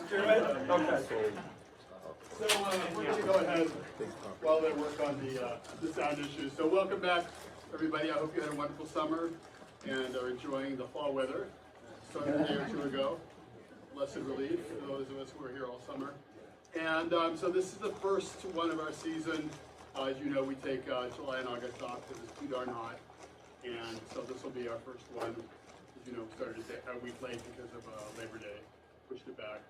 Do it? Okay. So we're going to go ahead while they work on the sound issues. So welcome back, everybody. I hope you had a wonderful summer and are enjoying the fall weather. Started a day or two ago. Blessed relief for those of us who were here all summer. And so this is the first one of our season. As you know, we take July and August off because it's too darn hot. And so this will be our first one. As you know, started a week late because of Labor Day. Pushed it back.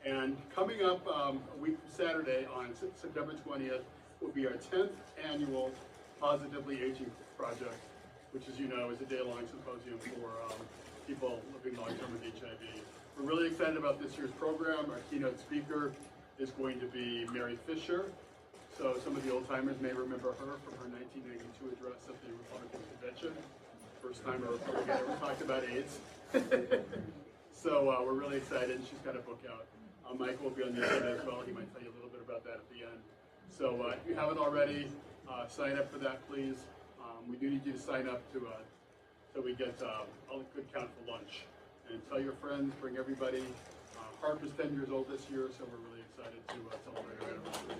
And coming up a week from Saturday on September 20th will be our 10th annual Positively Aging Project, which, as you know, is a day-long symposium for people living long-term with HIV. We're really excited about this year's program. Our keynote speaker is going to be Mary Fisher. So some of the old-timers may remember her from her 1992 address at the Republican Convention. First time a Republican ever talked about AIDS. So we're really excited, and she's got a book out. Michael will be on the agenda as well. He might tell you a little bit about that at the end. So if you haven't already, sign up for that, please. We do need you to sign up to so we get a good count for lunch. And tell your friends, bring everybody. Harper's 10 years old this year, so we're really excited to celebrate our anniversary.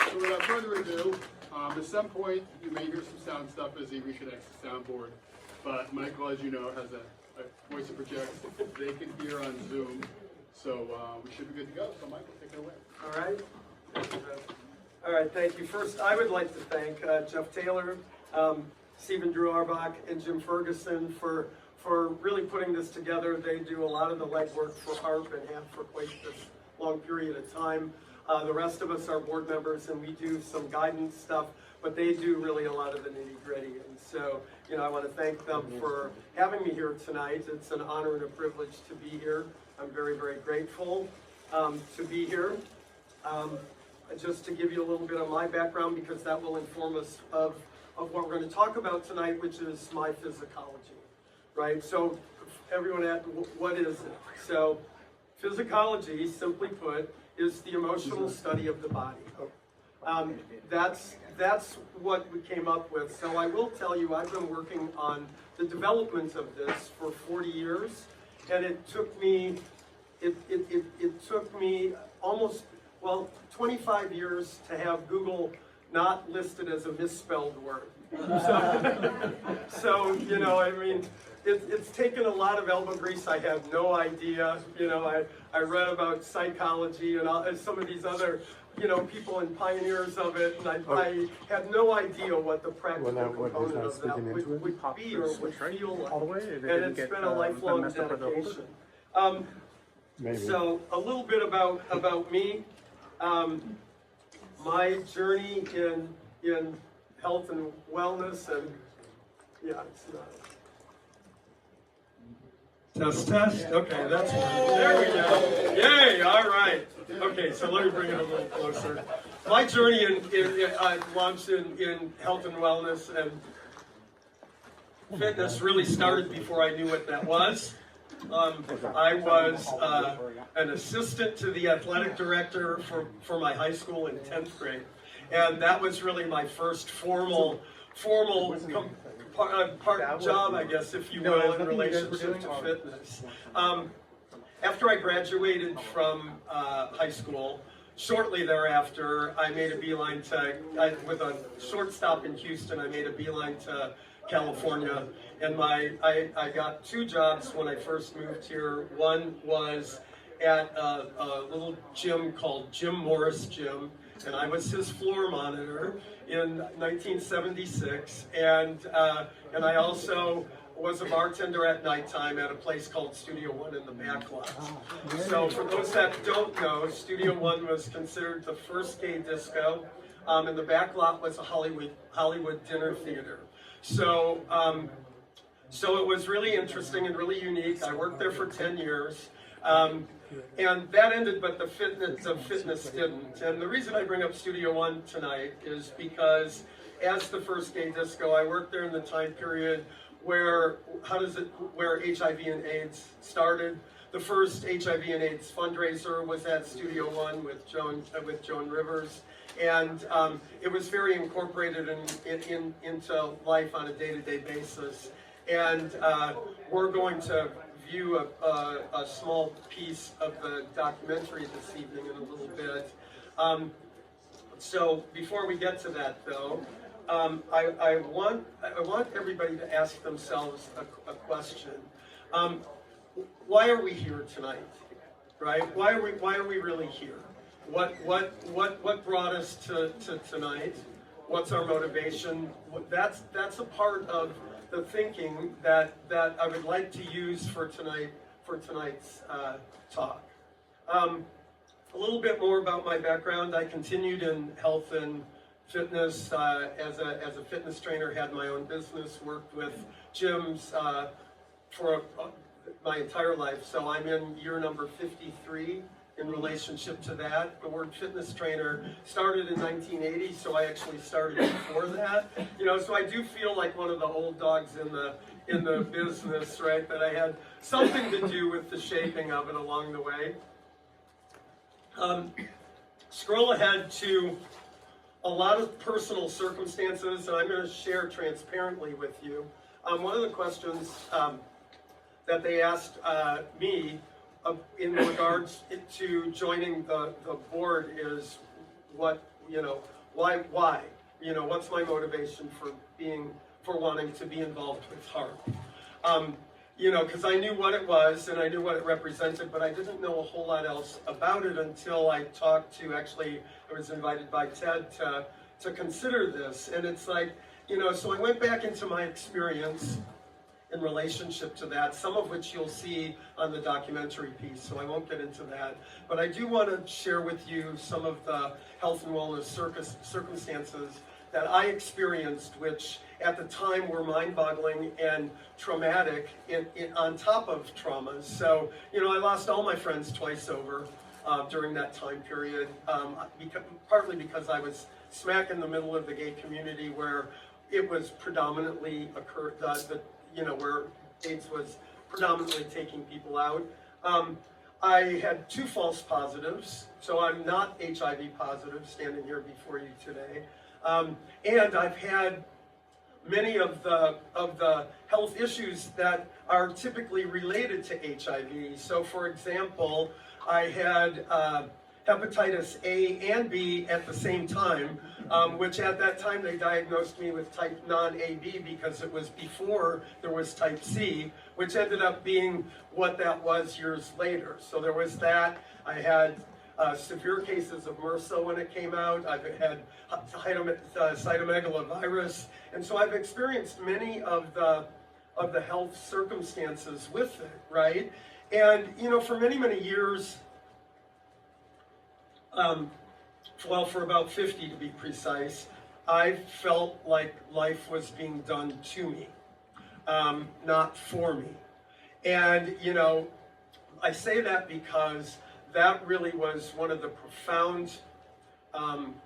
So without further ado, at some point you may hear some sound stuff as he reconnects the soundboard. But Michael, as you know, has a voice that projects. They can hear on Zoom, so we should be good to go. So Michael, take it away. All right. All right, thank you. First, I would like to thank Jeff Taylor, Stephen Drew Arbach, and Jim Ferguson for really putting this together. They do a lot of the legwork for HARP and have for quite this long period of time. The rest of us are board members, and we do some guidance stuff, but they do really a lot of the nitty-gritty. And so, you know, I want to thank them for having me here tonight. It's an honor and a privilege to be here. I'm very, very grateful to be here. Just to give you a little bit of my background, because that will inform us of what we're going to talk about tonight, which is my physicology, right? So everyone, what is it? So physicology, simply put, is the emotional study of the body. That's what we came up with. So I will tell you, I've been working on the development of this for 40 years, and it took me almost, well, 25 years to have Google not listed as a misspelled word. So you know, I mean, it's taken a lot of elbow grease. I had no idea. You know, I read about psychology and some of these other, you know, people and pioneers of it, and I had no idea what the practical component of that would be or would feel like. And it's been a lifelong dedication. So a little bit about me. My journey in health and wellness, and yeah, it's not. Test. Okay, that's one. There we go. Yay! All right. Okay, so let me bring it a little closer. My journey I launched in health and wellness and fitness really started before I knew what that was. I was an assistant to the athletic director for my high school in 10th grade, and that was really my first formal part job, I guess, if you will, in relationship to fitness. After I graduated from high school, shortly thereafter, I made a beeline with a short stop in Houston, I made a beeline to California, and I got two jobs when I first moved here. One was at a little gym called Jim Morris Gym, and I was his floor monitor in 1976, and I also was a bartender at nighttime at a place called Studio One in the back lot. So for those that don't know, Studio One was considered the first gay disco, and the back lot was a Hollywood dinner theater. So it was really interesting and really unique. I worked there for 10 years. And that ended, but the fitness didn't. And the reason I bring up Studio One tonight is because as the first gay disco, I worked there in the time period where HIV and AIDS started. The first HIV and AIDS fundraiser was at Studio One with Joan Rivers, and it was very incorporated into life on a day-to-day basis. And we're going to review a small piece of the documentary this evening in a little bit. So before we get to that, though, I want everybody to ask themselves a question. Why are we here tonight? Right? Why are we really here? What brought us to tonight? What's our motivation? That's a part of the thinking that I would like to use for tonight's talk. A little bit more about my background. I continued in health and fitness as a fitness trainer. Had my own business. Worked with gyms for my entire life. So I'm in year number 53 in relationship to that. The word fitness trainer started in 1980, so I actually started before that. You know, so I do feel like one of the old dogs in the business, right? That I had something to do with the shaping of it along the way. Scroll ahead to a lot of personal circumstances, and I'm going to share transparently with you. One of the questions that they asked me in regards to joining the board is why, what's my motivation for wanting to be involved with HARP? Because I knew what it was and I knew what it represented, but I didn't know a whole lot else about it until I talked to, I was invited by Ted to consider this. And it's like, so I went back into my experience in relationship to that, some of which you'll see on the documentary piece, so I won't get into that. But I do want to share with you some of the health and wellness circumstances that I experienced, which at the time were mind-boggling and traumatic on top of traumas. So, I lost all my friends twice over during that time period, partly because I was smack in the middle of the gay community where it was predominantly where AIDS was predominantly taking people out. I had 2 false positives, so I'm not HIV positive standing here before you today. And I've had many of the health issues that are typically related to HIV. So for example, I had hepatitis A and B at the same time, which at that time they diagnosed me with type non-AB because it was before there was type C, which ended up being what that was years later. So there was that. I had severe cases of MRSA when it came out. I've had cytomegalovirus, and so I've experienced many of the health circumstances with it, right? And for many years, for about 50 to be precise, I felt like life was being done to me, not for me. And I say that because that really was one of the profound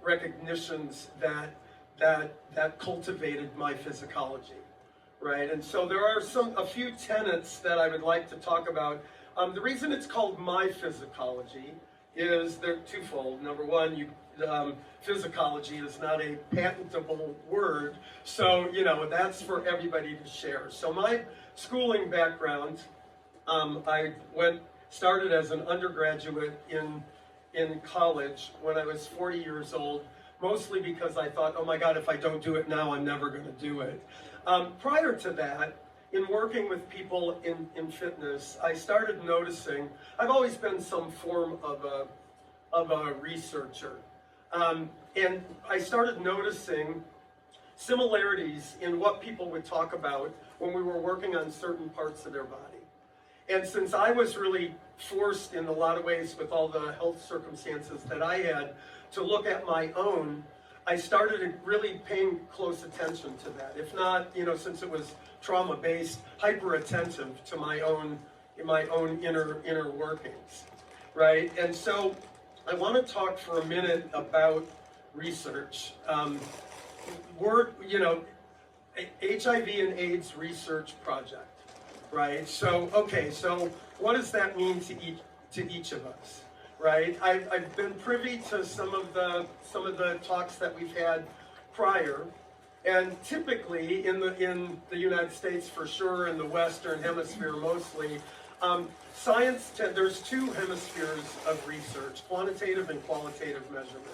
recognitions that cultivated my Physicology, right? And so there are a few tenets that I would like to talk about. The reason it's called my Physicology is they're twofold. Number one, Physicology is not a patentable word, so that's for everybody to share. So my schooling background, I started as an undergraduate in college when I was 40 years old, mostly because I thought, oh my God, if I don't do it now, I'm never going to do it. Prior to that, in working with people in fitness, I started noticing, I've always been some form of a researcher. And I started noticing similarities in what people would talk about when we were working on certain parts of their body. And since I was really forced in a lot of ways with all the health circumstances that I had to look at my own, I started really paying close attention to that. If not, since it was trauma-based, hyper-attentive to my own inner workings, right? And so I want to talk for a minute about research. HIV and AIDS research project, right? So, okay, so what does that mean to each of us, right? I've been privy to some of the talks that we've had prior, and typically in the United States for sure, in the Western Hemisphere mostly, There's two hemispheres of research, quantitative and qualitative measurement.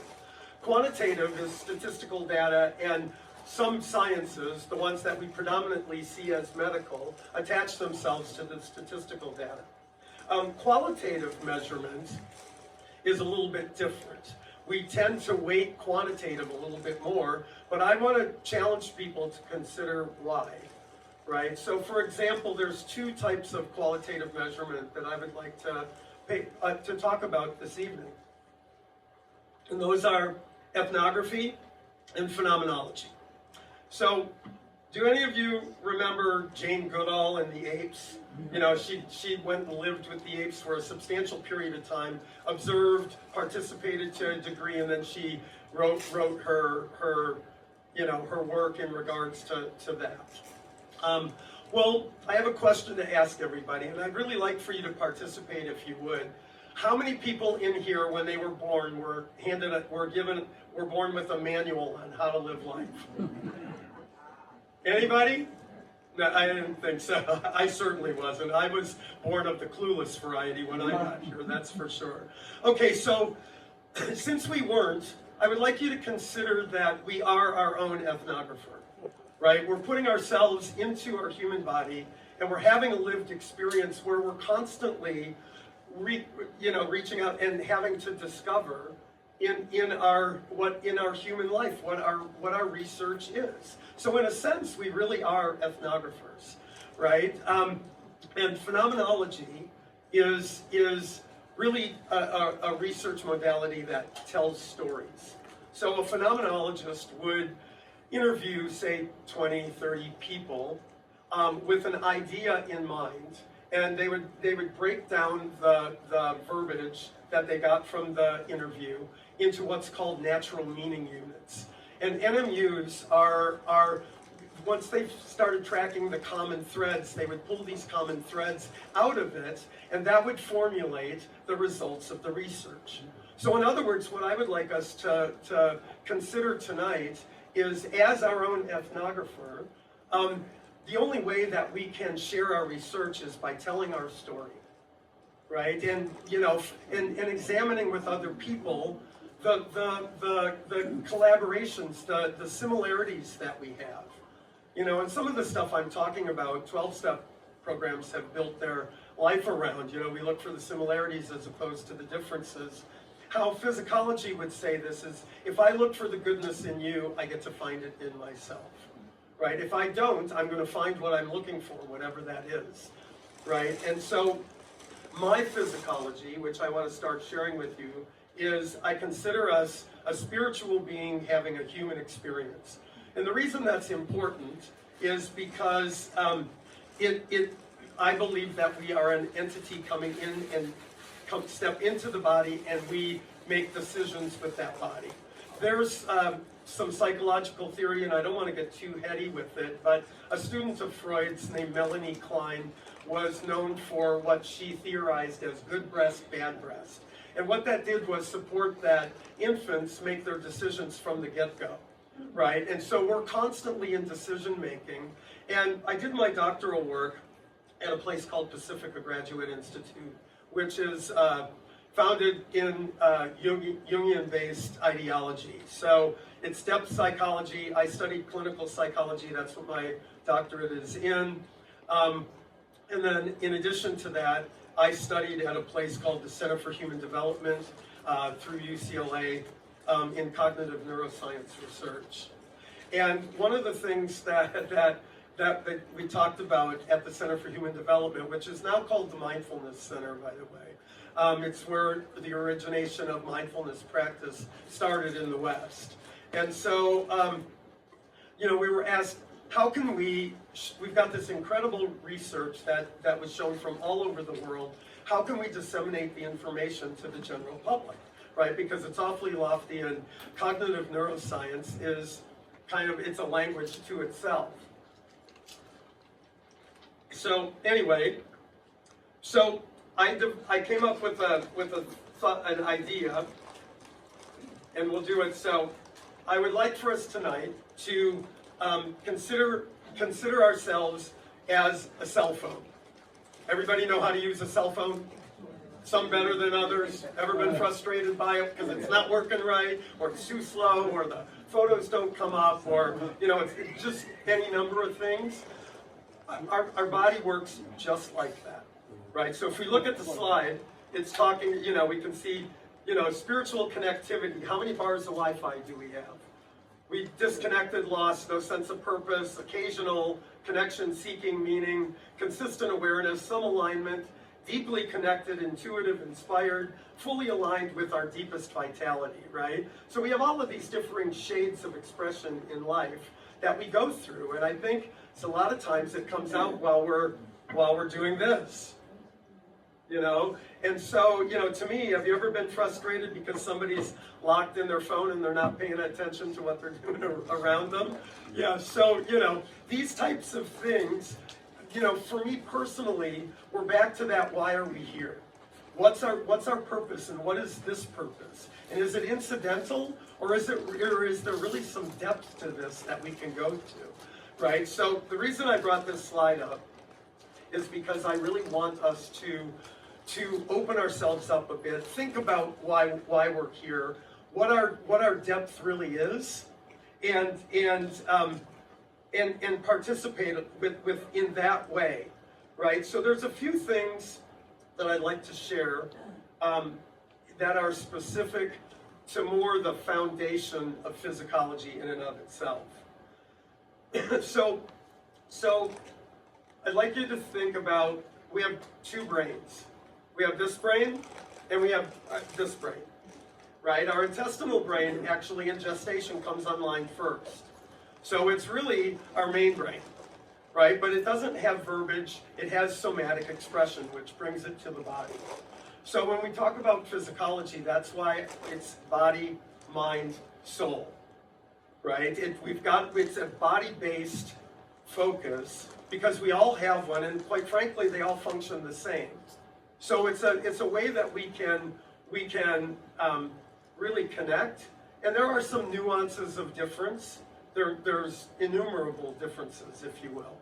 Quantitative is statistical data, and some sciences, the ones that we predominantly see as medical, attach themselves to the statistical data. Qualitative measurement is a little bit different. We tend to weight quantitative a little bit more, but I want to challenge people to consider why, right? So for example, there's two types of qualitative measurement that I would like to talk about this evening. And those are ethnography and phenomenology. So, do any of you remember Jane Goodall and the apes? You know, she went and lived with the apes for a substantial period of time, observed, participated to a degree, and then she wrote her work in regards to that. Well, I have a question to ask everybody, and I'd really like for you to participate if you would. How many people in here, when they were born, were born with a manual on how to live life? Anybody? No, I didn't think so. I certainly wasn't. I was born of the clueless variety when I got here, that's for sure. Okay, so since we weren't, I would like you to consider that we are our own ethnographer, right? We're putting ourselves into our human body, and we're having a lived experience where we're constantly reaching out and having to discover in our human life what our research is. So in a sense, we really are ethnographers, right? And phenomenology is really a research modality that tells stories. So a phenomenologist would interview, say, 20, 30 people with an idea in mind, and they would break down the verbiage that they got from the interview into what's called natural meaning units. And NMUs are once they've started tracking the common threads, they would pull these common threads out of it, and that would formulate the results of the research. So in other words, what I would like us to consider tonight is, as our own ethnographer, the only way that we can share our research is by telling our story, right? And and examining with other people the collaborations, the similarities that we have. And some of the stuff I'm talking about, 12-step programs have built their life around. We look for the similarities as opposed to the differences. How Physicology would say this is, if I look for the goodness in you, I get to find it in myself, right? If I don't, I'm going to find what I'm looking for, whatever that is, right? And so my Physicology, which I want to start sharing with you, is I consider us a spiritual being having a human experience. And the reason that's important is because I believe that we are an entity coming in and step into the body, and we make decisions with that body. There's some psychological theory, and I don't want to get too heady with it, but a student of Freud's named Melanie Klein was known for what she theorized as good breast, bad breast. And what that did was support that infants make their decisions from the get-go, right? And so we're constantly in decision-making. And I did my doctoral work at a place called Pacifica Graduate Institute, which is founded in Jungian-based ideology. So it's depth psychology. I studied clinical psychology. That's what my doctorate is in. And then in addition to that, I studied at a place called the Center for Human Development through UCLA in cognitive neuroscience research. And one of the things that we talked about at the Center for Human Development, which is now called the Mindfulness Center, by the way, it's where the origination of mindfulness practice started in the West. And so, we were asked, how can we've got this incredible research that was shown from all over the world, how can we disseminate the information to the general public, right? Because it's awfully lofty, and cognitive neuroscience is it's a language to itself. So anyway, I came up with an idea, and we'll do it. So I would like for us tonight to consider ourselves as a cell phone, Everybody know how to use a cell phone? Some better than others. Ever been frustrated by it because it's not working right, or it's too slow, or the photos don't come up, or it's just any number of things. Our body works just like that, right? So if we look at the slide, it's talking, we can see, spiritual connectivity. How many bars of Wi-Fi do we have? We disconnected, lost, no sense of purpose, occasional connection, seeking meaning, consistent awareness, some alignment, deeply connected, intuitive, inspired, fully aligned with our deepest vitality, right? So we have all of these differing shades of expression in life that we go through, and I think a lot of times it comes out while we're doing this. And so, to me, have you ever been frustrated because somebody's locked in their phone and they're not paying attention to what they're doing around them? Yeah, so, these types of things, for me personally, we're back to that, why are we here? What's our purpose, and what is this purpose? And is it incidental, or is there really some depth to this that we can go to, right? So the reason I brought this slide up is because I really want us to open ourselves up a bit, think about why we're here, what our depth really is, and participate in that way, right? So there's a few things that I'd like to share that are specific to more the foundation of physicology in and of itself. So I'd like you to think about, we have two brains. We have this brain, and we have this brain, right? Our intestinal brain, actually in gestation, comes online first. So it's really our main brain, right? But it doesn't have verbiage, it has somatic expression, which brings it to the body. So when we talk about physicology, that's why it's body, mind, soul, right? It's a body-based focus, because we all have one, and quite frankly, they all function the same. So it's a way that we can really connect, and there are some nuances of difference. There's innumerable differences, if you will,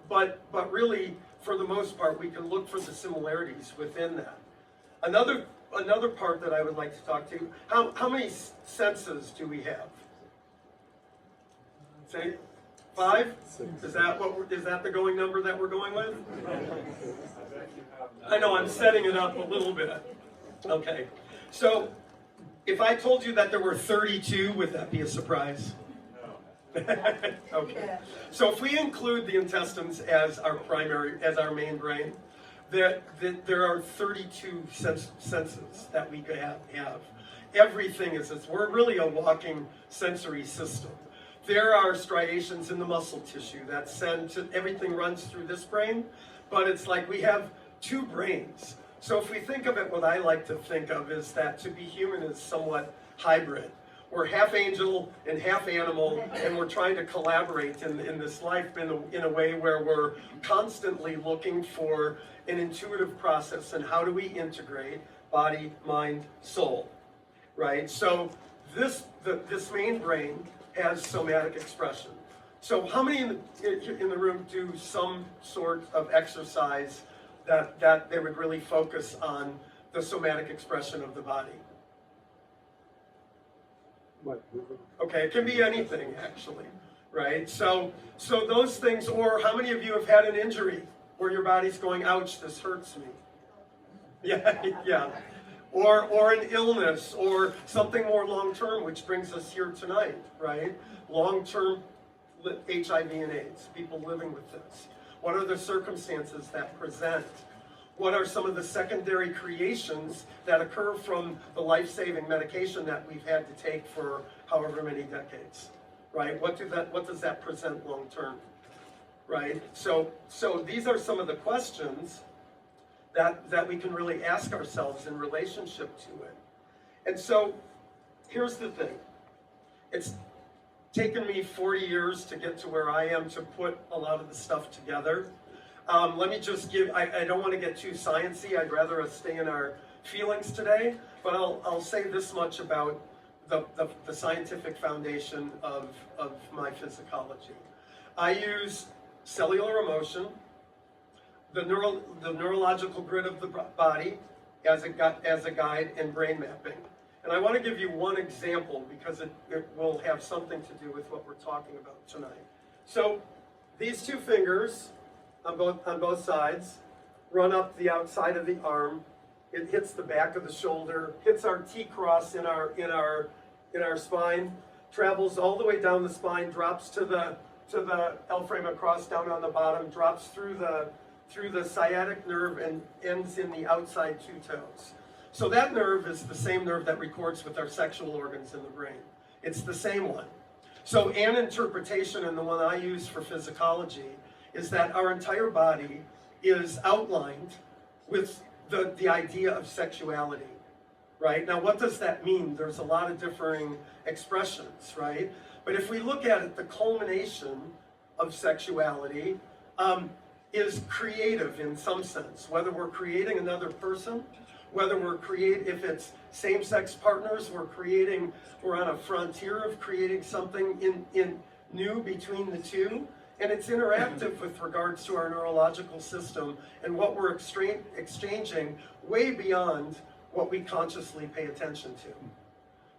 but really, for the most part, we can look for the similarities within that. Another part that I would like to talk to, how many senses do we have? Say 5? Is that the going number that we're going with? I know I'm setting it up a little bit. Okay, so if I told you that there were 32, would that be a surprise? Okay. So if we include the intestines as our main brain, there are 32 senses that we could have. Everything is this. We're really a walking sensory system. There are striations in the muscle tissue that everything runs through this brain, but it's like we have two brains. So if we think of it, what I like to think of is that to be human is somewhat hybrid. We're half angel and half animal, and we're trying to collaborate in this life in a way where we're constantly looking for an intuitive process, and how do we integrate body, mind, soul, right? So this main brain has somatic expression. So how many in the room do some sort of exercise that they would really focus on the somatic expression of the body? Okay, it can be anything, actually, right? So those things, or how many of you have had an injury where your body's going, ouch, this hurts me? Yeah. Or an illness, or something more long-term, which brings us here tonight, right? Long-term HIV and AIDS, people living with this. What are the circumstances that present? What are some of the secondary creations that occur from the life-saving medication that we've had to take for however many decades, right? What does that present long-term, right? So these are some of the questions that we can really ask ourselves in relationship to it. And so here's the thing. It's taken me 40 years to get to where I am to put a lot of the stuff together. Let me just give, I don't want to get too sciencey, I'd rather us stay in our feelings today, but I'll say this much about the scientific foundation of my physicology. I use cellular emotion, the neurological grid of the body as a guide, and brain mapping. And I want to give you one example because it will have something to do with what we're talking about tonight. So these two fingers on both sides run up the outside of the arm. It hits the back of the shoulder, hits our T-cross in our spine, travels all the way down the spine, drops to the L-frame across down on the bottom, drops through the sciatic nerve and ends in the outside two toes. So that nerve is the same nerve that records with our sexual organs in the brain. It's the same one. So an interpretation, and the one I use for Physicology, is that our entire body is outlined with the idea of sexuality, right? Now, what does that mean? There's a lot of differing expressions, right? But if we look at it, the culmination of sexuality is creative in some sense, whether we're creating another person, whether if it's same-sex partners, we're on a frontier of creating something in new between the two, and it's interactive with regards to our neurological system and what we're exchanging way beyond what we consciously pay attention to,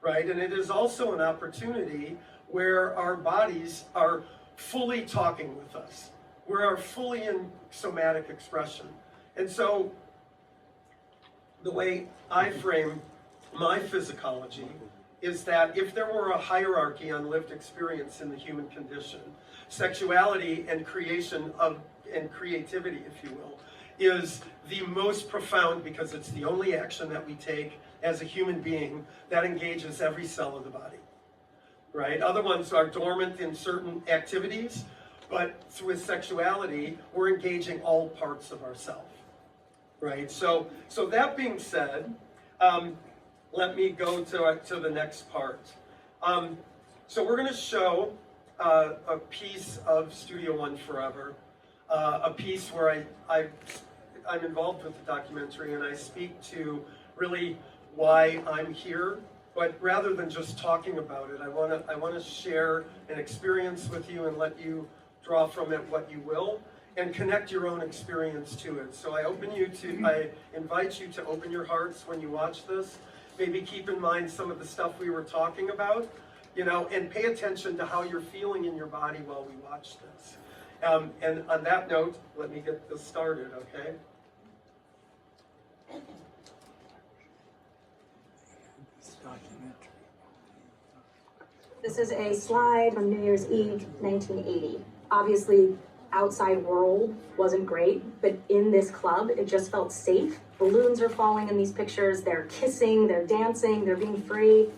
right? And it is also an opportunity where our bodies are fully talking with us. We are fully in somatic expression. And so the way I frame my Physicology is that if there were a hierarchy on lived experience in the human condition, sexuality and and creativity, if you will, is the most profound because it's the only action that we take as a human being that engages every cell of the body, right? Other ones are dormant in certain activities, but with sexuality, we're engaging all parts of ourself, right? So that being said, let me go to the next part. So we're going to show a piece of Studio One Forever, a piece where I'm involved with the documentary, and I speak to really why I'm here. But rather than just talking about it, I want to share an experience with you and let you draw from it what you will, and connect your own experience to it. So I invite you to open your hearts when you watch this. Maybe keep in mind some of the stuff we were talking about, and pay attention to how you're feeling in your body while we watch this. And on that note, let me get this started, okay? This is a slide on New Year's Eve, 1980. Obviously, outside world wasn't great, but in this club, it just felt safe. Balloons are falling in these pictures. They're kissing, they're dancing, they're being free.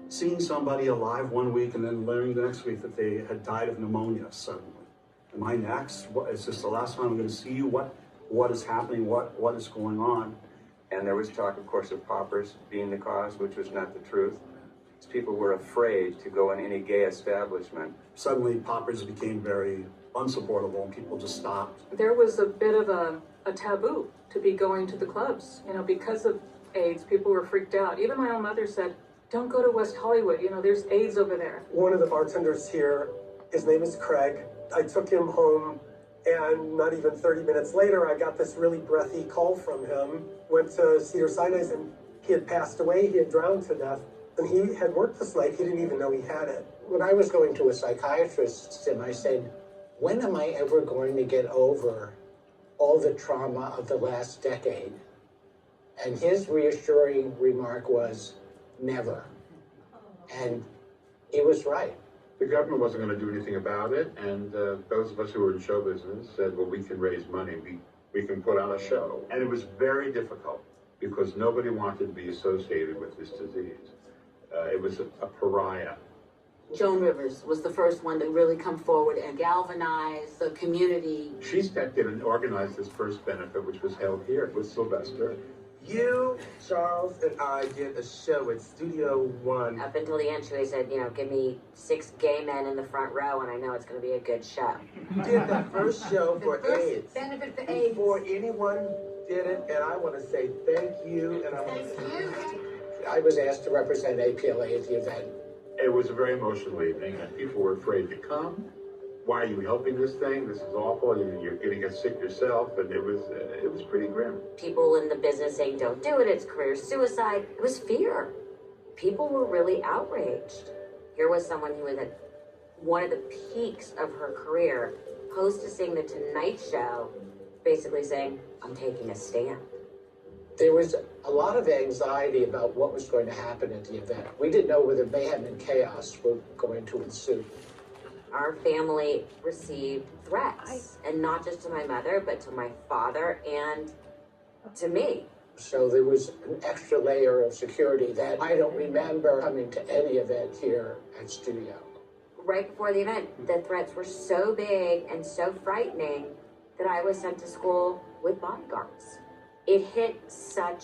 Seeing somebody alive one week and then learning the next week that they had died of pneumonia suddenly. Am I next? Is this the last time I'm going to see you? What is happening? What is going on? And there was talk, of course, of paupers being the cause, which was not the truth. People were afraid to go in any gay establishment. Suddenly, paupers became very unsupportable and people just stopped. There was a bit of a taboo to be going to the clubs. Because of AIDS, people were freaked out. Even my own mother said, don't go to West Hollywood, there's AIDS over there. One of the bartenders here, his name is Craig. I took him home, and not even 30 minutes later, I got this really breathy call from him. Went to Cedars-Sinai, and he had passed away. He had drowned to death. And he had worked this night. He didn't even know he had it. When I was going to a psychiatrist, I said, when am I ever going to get over all the trauma of the last decade? And his reassuring remark was, never. And he was right. The government wasn't going to do anything about it, and those of us who were in show business said, well, we can raise money, we can put on a show. And it was very difficult because nobody wanted to be associated with this disease. It was a pariah. Joan Rivers was the first one to really come forward and galvanize the community. She stepped in and organized this first benefit, which was held here with Sylvester. You, Charles, and I did a show at Studio One. Up until the end, she said, give me 6 gay men in the front row, and I know it's going to be a good show. Did the first show for AIDS. Benefit for AIDS. Before anyone did it, and I want to say thank you. And I was asked to represent APLA at the event. It was a very emotional evening, and people were afraid to come. Why are you helping this thing? This is awful. You're going to get sick yourself, and it was pretty grim. People in the business saying, don't do it, it's career suicide. It was fear. People were really outraged. Here was someone who was at one of the peaks of her career, hostessing the Tonight Show, basically saying, I'm taking a stand. There was a lot of anxiety about what was going to happen at the event. We didn't know whether mayhem and chaos were going to ensue. Our family received threats, and not just to my mother, but to my father and to me. So there was an extra layer of security that I don't remember coming to any event here at Studio. Right before the event, the threats were so big and so frightening that I was sent to school with bodyguards. It hit such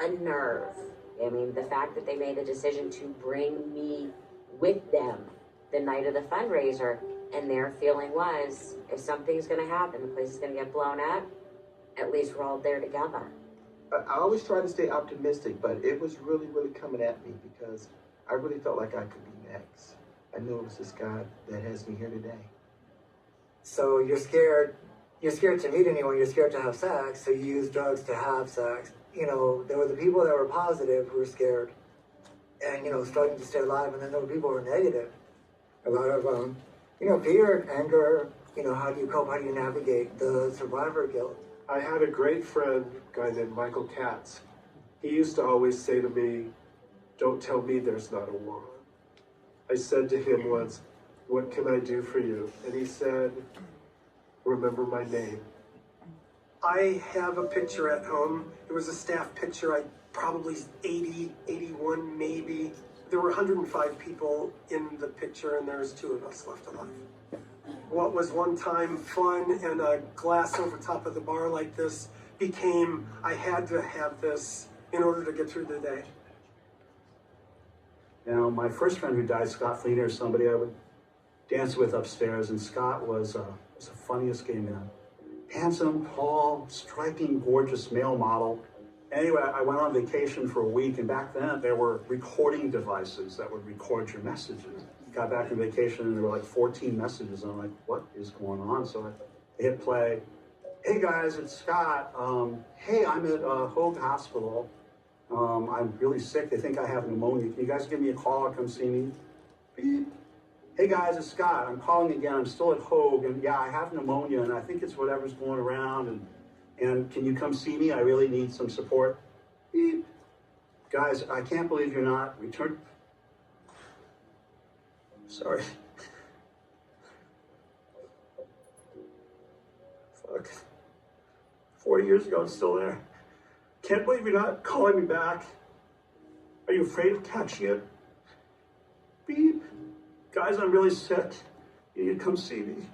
a nerve. I mean, the fact that they made the decision to bring me with them the night of the fundraiser, and their feeling was, if something's going to happen, the place is going to get blown up, at least we're all there together. I always try to stay optimistic, but it was really, really coming at me because I really felt like I could be next. I knew it was this God that has me here today. So you're scared to meet anyone, you're scared to have sex, so you use drugs to have sex. There were the people that were positive who were scared and, struggling to stay alive, and then there were people who were negative. A lot of, fear, anger, how do you cope, how do you navigate the survivor guilt? I had a great friend, a guy named Michael Katz. He used to always say to me, don't tell me there's not a war. I said to him once, what can I do for you? And he said, remember my name. I have a picture at home. It was a staff picture, probably 80, 81 maybe. There were 105 people in the picture, and there's 2 of us left alive. What was one time fun and a glass over top of the bar like this became, I had to have this in order to get through the day. My first friend who died, Scott Fleener, is somebody I would dance with upstairs, and Scott was the funniest gay man. Handsome, tall, striking, gorgeous male model. Anyway, I went on vacation for a week, and back then there were recording devices that would record your messages. Got back from vacation, and there were like 14 messages. I'm like, what is going on? So I hit play. Hey guys, it's Scott. Hey, I'm at Hoag Hospital. I'm really sick. They think I have pneumonia. Can you guys give me a call or come see me? Beep. Hey guys, it's Scott. I'm calling again. I'm still at Hoag, and yeah, I have pneumonia, and I think it's whatever's going around, and can you come see me? I really need some support. Beep. Guys, I can't believe you're not returned. Sorry. Fuck. 40 years ago, I'm still there. Can't believe you're not calling me back. Are you afraid of catching it? Beep. Guys, I'm really sick. You need to come see me.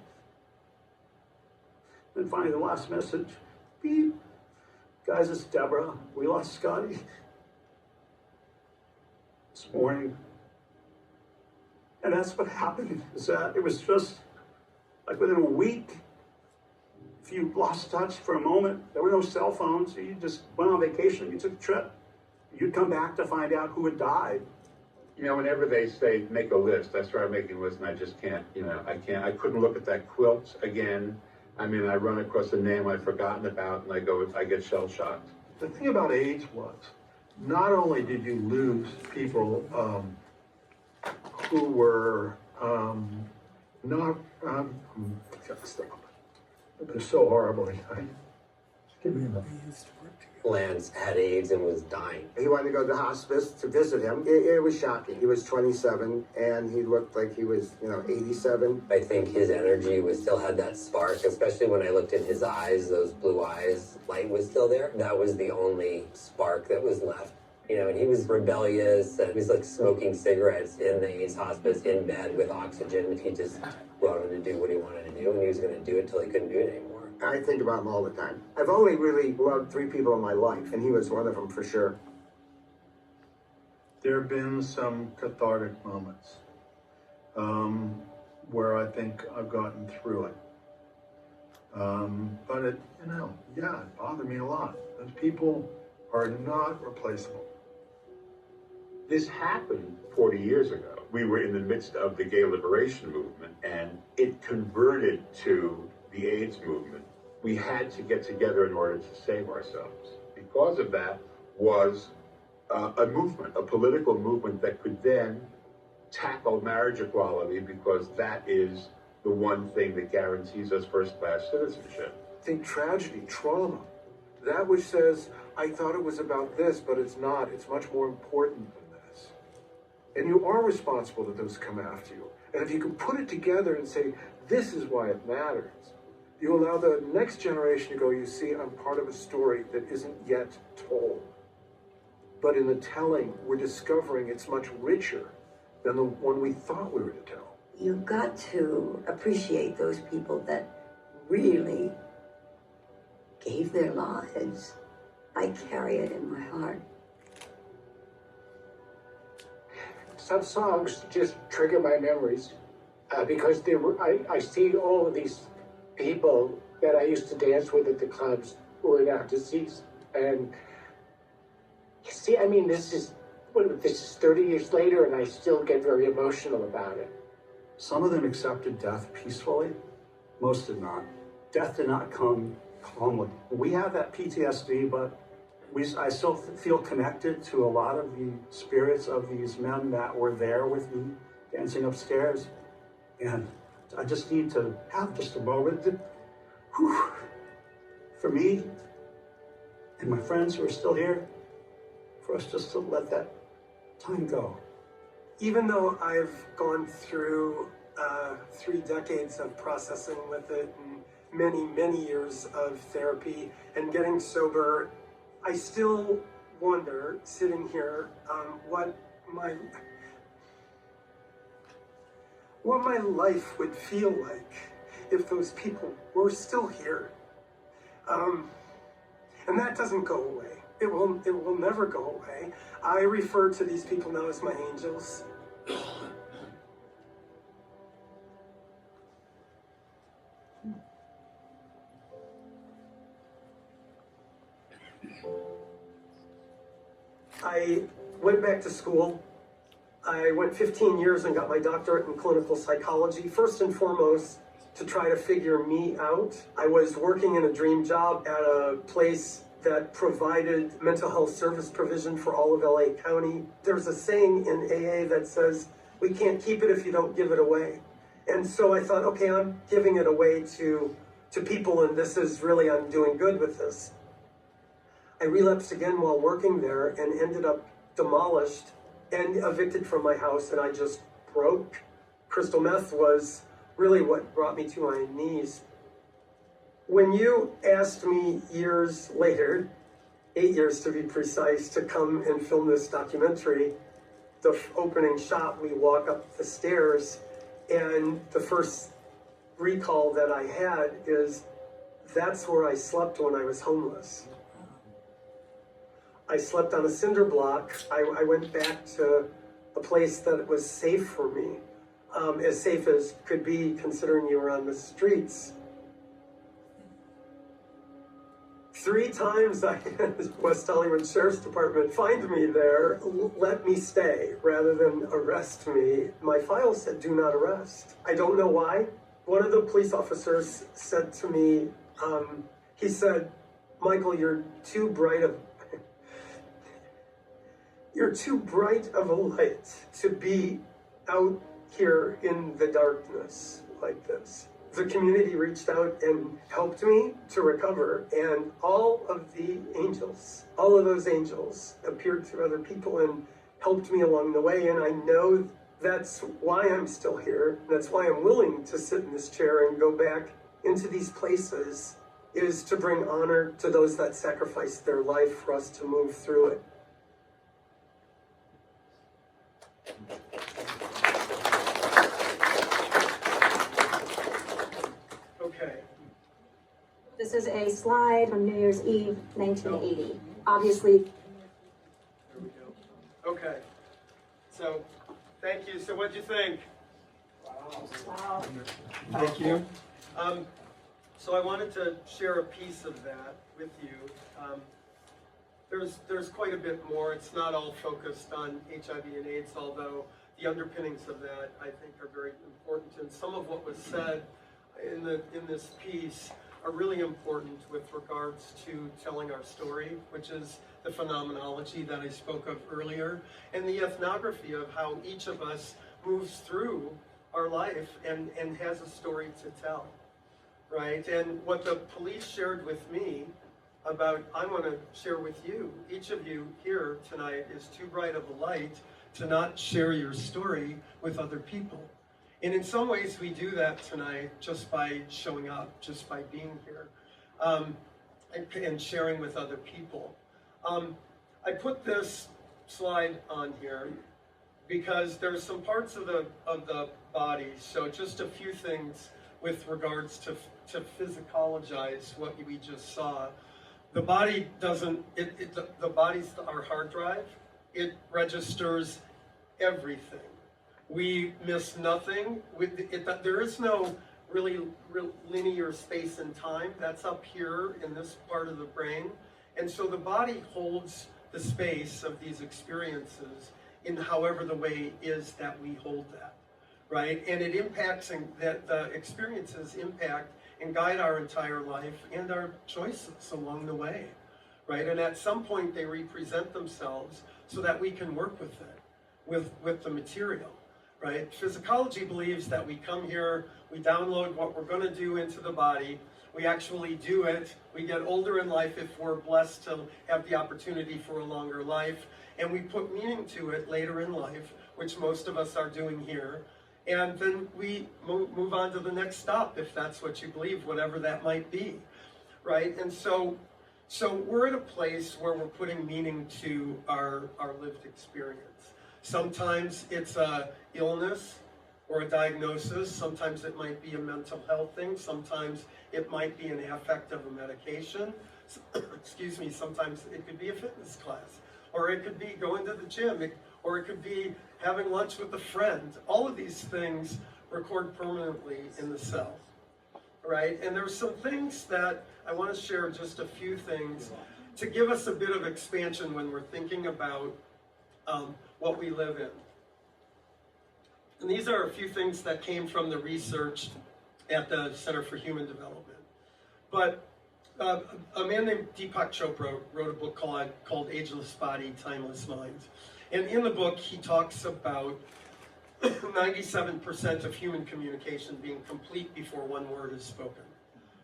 Then finally, the last message. Beep. Guys, it's Deborah. We lost Scotty this morning. And that's what happened, is that it was just like within a week, if you lost touch for a moment, there were no cell phones, so you just went on vacation, you took a trip. You'd come back to find out who had died. Whenever they say make a list, I started making a list, and I just can't, I couldn't look at that quilt again. I run across a name I've forgotten about, and I get shell-shocked. The thing about AIDS was, not only did you lose people who were not, stop. They're so horrible. Lance had AIDS and was dying. He wanted to go to the hospice to visit him. It was shocking. He was 27, and he looked like he was, 87. I think his energy still had that spark, especially when I looked in his eyes, those blue eyes, light was still there. That was the only spark that was left. And he was rebellious, and he was like smoking cigarettes in the AIDS hospice in bed with oxygen. He just wanted to do what he wanted to do, and he was going to do it till he couldn't do it anymore. I think about him all the time. I've only really loved 3 people in my life, and he was one of them for sure. There have been some cathartic moments where I think I've gotten through it. But it, yeah, it bothered me a lot. Those people are not replaceable. This happened 40 years ago. We were in the midst of the gay liberation movement, and it converted to the AIDS movement. We had to get together in order to save ourselves. Because of that was a movement, a political movement that could then tackle marriage equality, because that is the one thing that guarantees us first-class citizenship. Think tragedy, trauma, that which says, I thought it was about this, but it's not. It's much more important than this. And you are responsible that those come after you. And if you can put it together and say, this is why it matters, you allow the next generation to go, you see, I'm part of a story that isn't yet told. But in the telling, we're discovering it's much richer than the one we thought we were to tell. You've got to appreciate those people that really gave their lives. I carry it in my heart. Some songs just trigger my memories because I see all of these people that I used to dance with at the clubs who are now deceased. And you see, I mean, this is 30 years later, and I still get very emotional about it. Some of them accepted death peacefully, most did not. Death did not come calmly. We have that PTSD, but I still feel connected to a lot of the spirits of these men that were there with me dancing upstairs. And I just need to have just a moment for me and my friends who are still here, for us just to let that time go. Even though I've gone through 3 decades of processing with it and many years of therapy and getting sober, I still wonder, sitting here, what my life would feel like if those people were still here. And that doesn't go away. It will never go away. I refer to these people now as my angels. I went back to school. I went 15 years and got my doctorate in clinical psychology, first and foremost, to try to figure me out. I was working in a dream job at a place that provided mental health service provision for all of LA County. There's a saying in AA that says, we can't keep it if you don't give it away. And so I thought, okay, I'm giving it away to people, and this is really, I'm doing good with this. I relapsed again while working there and ended up demolished and evicted from my house, and I just broke. Crystal meth was really what brought me to my knees. When you asked me years later, 8 years to be precise, to come and film this documentary, the opening shot, we walk up the stairs, and the first recall that I had is that's where I slept when I was homeless. I slept on a cinder block. I went back to a place that was safe for me, as safe as could be considering you were on the streets. 3 times I had West Hollywood Sheriff's Department find me there, let me stay, rather than arrest me. My file said, do not arrest. I don't know why. One of the police officers said to me, he said, Michael, you're too bright of a light to be out here in the darkness like this. The community reached out and helped me to recover, and all of those angels appeared through other people and helped me along the way, and I know that's why I'm still here. That's why I'm willing to sit in this chair and go back into these places, is to bring honor to those that sacrificed their life for us to move through it. Okay. is a slide from New Year's Eve, 1980. Obviously. There we go. Okay. So, thank you. So, what'd you think? Wow. Thank you. So I wanted to share a piece of that with you. There's quite a bit more. It's not all focused on HIV and AIDS, although the underpinnings of that I think are very important. And some of what was said in this piece are really important with regards to telling our story, which is the phenomenology that I spoke of earlier, and the ethnography of how each of us moves through our life and has a story to tell, right? And what the police shared with me about, I want to share with you, each of you here tonight is too bright of a light to not share your story with other people. And in some ways we do that tonight just by showing up, just by being here, and sharing with other people. I put this slide on here because there's some parts of the body, so just a few things with regards to physicologize what we just saw. The body doesn't, the body's our hard drive. It registers everything. We miss nothing. There is no really linear space and time. That's up here in this part of the brain. And so the body holds the space of these experiences in however the way is that we hold that, right? And it impacts, and that the experiences impact and guide our entire life and our choices along the way, right? And at some point they represent themselves so that we can work with it, with the material, right? Physicology believes that we come here, we download what we're gonna do into the body, we actually do it, we get older in life if we're blessed to have the opportunity for a longer life, and we put meaning to it later in life, which most of us are doing here. And then we move on to the next stop, if that's what you believe, whatever that might be, right? And so we're at a place where we're putting meaning to our lived experience. Sometimes it's a illness or a diagnosis. Sometimes it might be a mental health thing. Sometimes it might be an affect of a medication. Excuse me, sometimes it could be a fitness class, or it could be going to the gym, or it could be having lunch with a friend. All of these things record permanently in the cell, right? And there's some things that I want to share, just a few things, to give us a bit of expansion when we're thinking about what we live in. And these are a few things that came from the research at the Center for Human Development. But a man named Deepak Chopra wrote a book called Ageless Body, Timeless Mind. And in the book, he talks about 97% of human communication being complete before one word is spoken.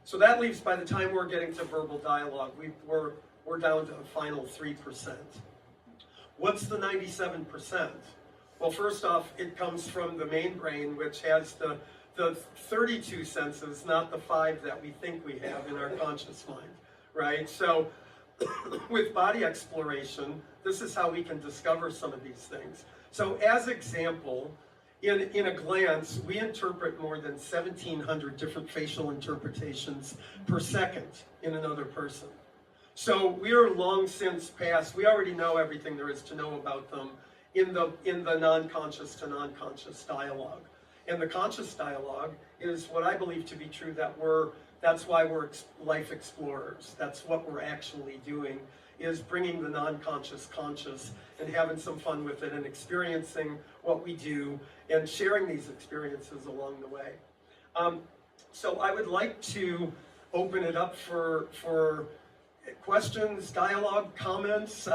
So that leaves, by the time we're getting to verbal dialogue, we're down to a final 3%. What's the 97%? Well, first off, it comes from the main brain, which has the 32 senses, not the 5 that we think we have in our conscious mind, right? So with body exploration, this is how we can discover some of these things. So as example, in a glance, we interpret more than 1,700 different facial interpretations per second in another person. So we are long since past, we already know everything there is to know about them in the non-conscious to non-conscious dialogue. And the conscious dialogue is what I believe to be true, that's why we're life explorers. That's what we're actually doing, is bringing the non-conscious conscious and having some fun with it and experiencing what we do and sharing these experiences along the way. So I would like to open it up for questions, dialogue, comments.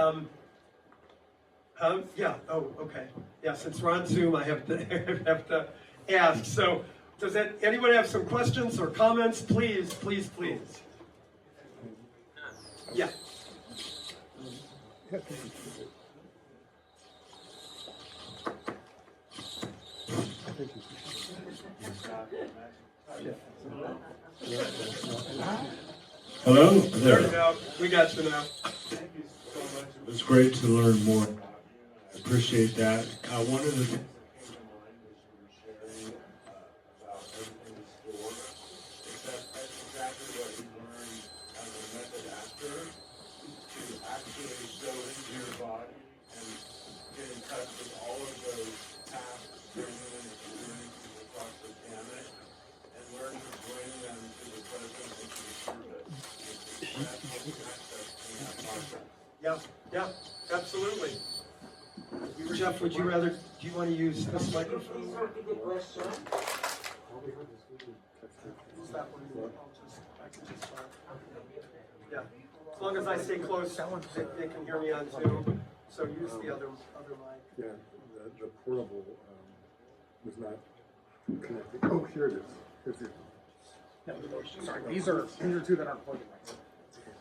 Yeah, oh, okay. Yeah, since we're on Zoom, I have to ask. So does anyone have some questions or comments? Please, please, please. Yeah. Hello? There you go. We got you now. Thank you so much. It was great to learn more. I appreciate that. One of the things that came to mind as you were sharing about everything in store is that that's exactly what you learned Yeah, absolutely. Jeff, would you rather, do you want to use this microphone? Yeah, as long as I stay close, they can hear me on Zoom, so use the other mic. Yeah, the portable was not connected. Oh, here it is. Here's the. No, sorry, these are two that aren't plugged in right now.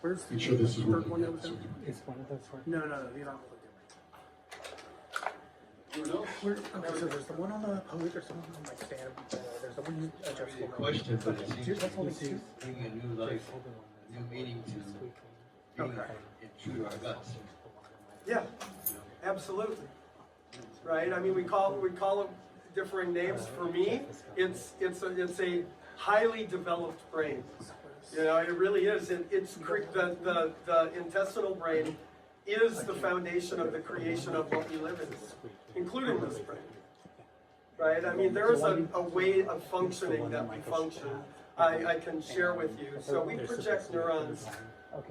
Where's Make sure this is the third working. one that was in? Is one of those working? No, these aren't plugged in right now. Okay, so there's the one on the post, there's the one on my stand, there's the one adjustable. Question, but it seems That's all this these is bringing a new life, a new meaning to being true to our guts. Yeah, absolutely. Right? I mean, we call it differing names. For me, it's a highly developed brain. You know, it really is. The intestinal brain is the foundation of the creation of what we live in, including this brain. Right? I mean, there is a way of functioning that we function. I can share with you. So we project neurons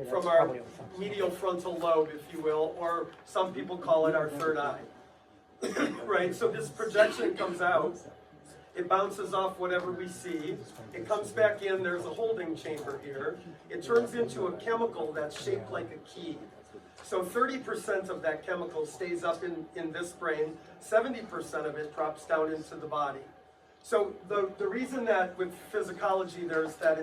from our medial frontal lobe, if you will, or some people call it our third eye. Right? So this projection comes out. It bounces off whatever we see. It comes back in. There's a holding chamber here. It turns into a chemical that's shaped like a key. So 30% of that chemical stays up in this brain. 70% of it drops down into the body. So the reason that with Physicology there's that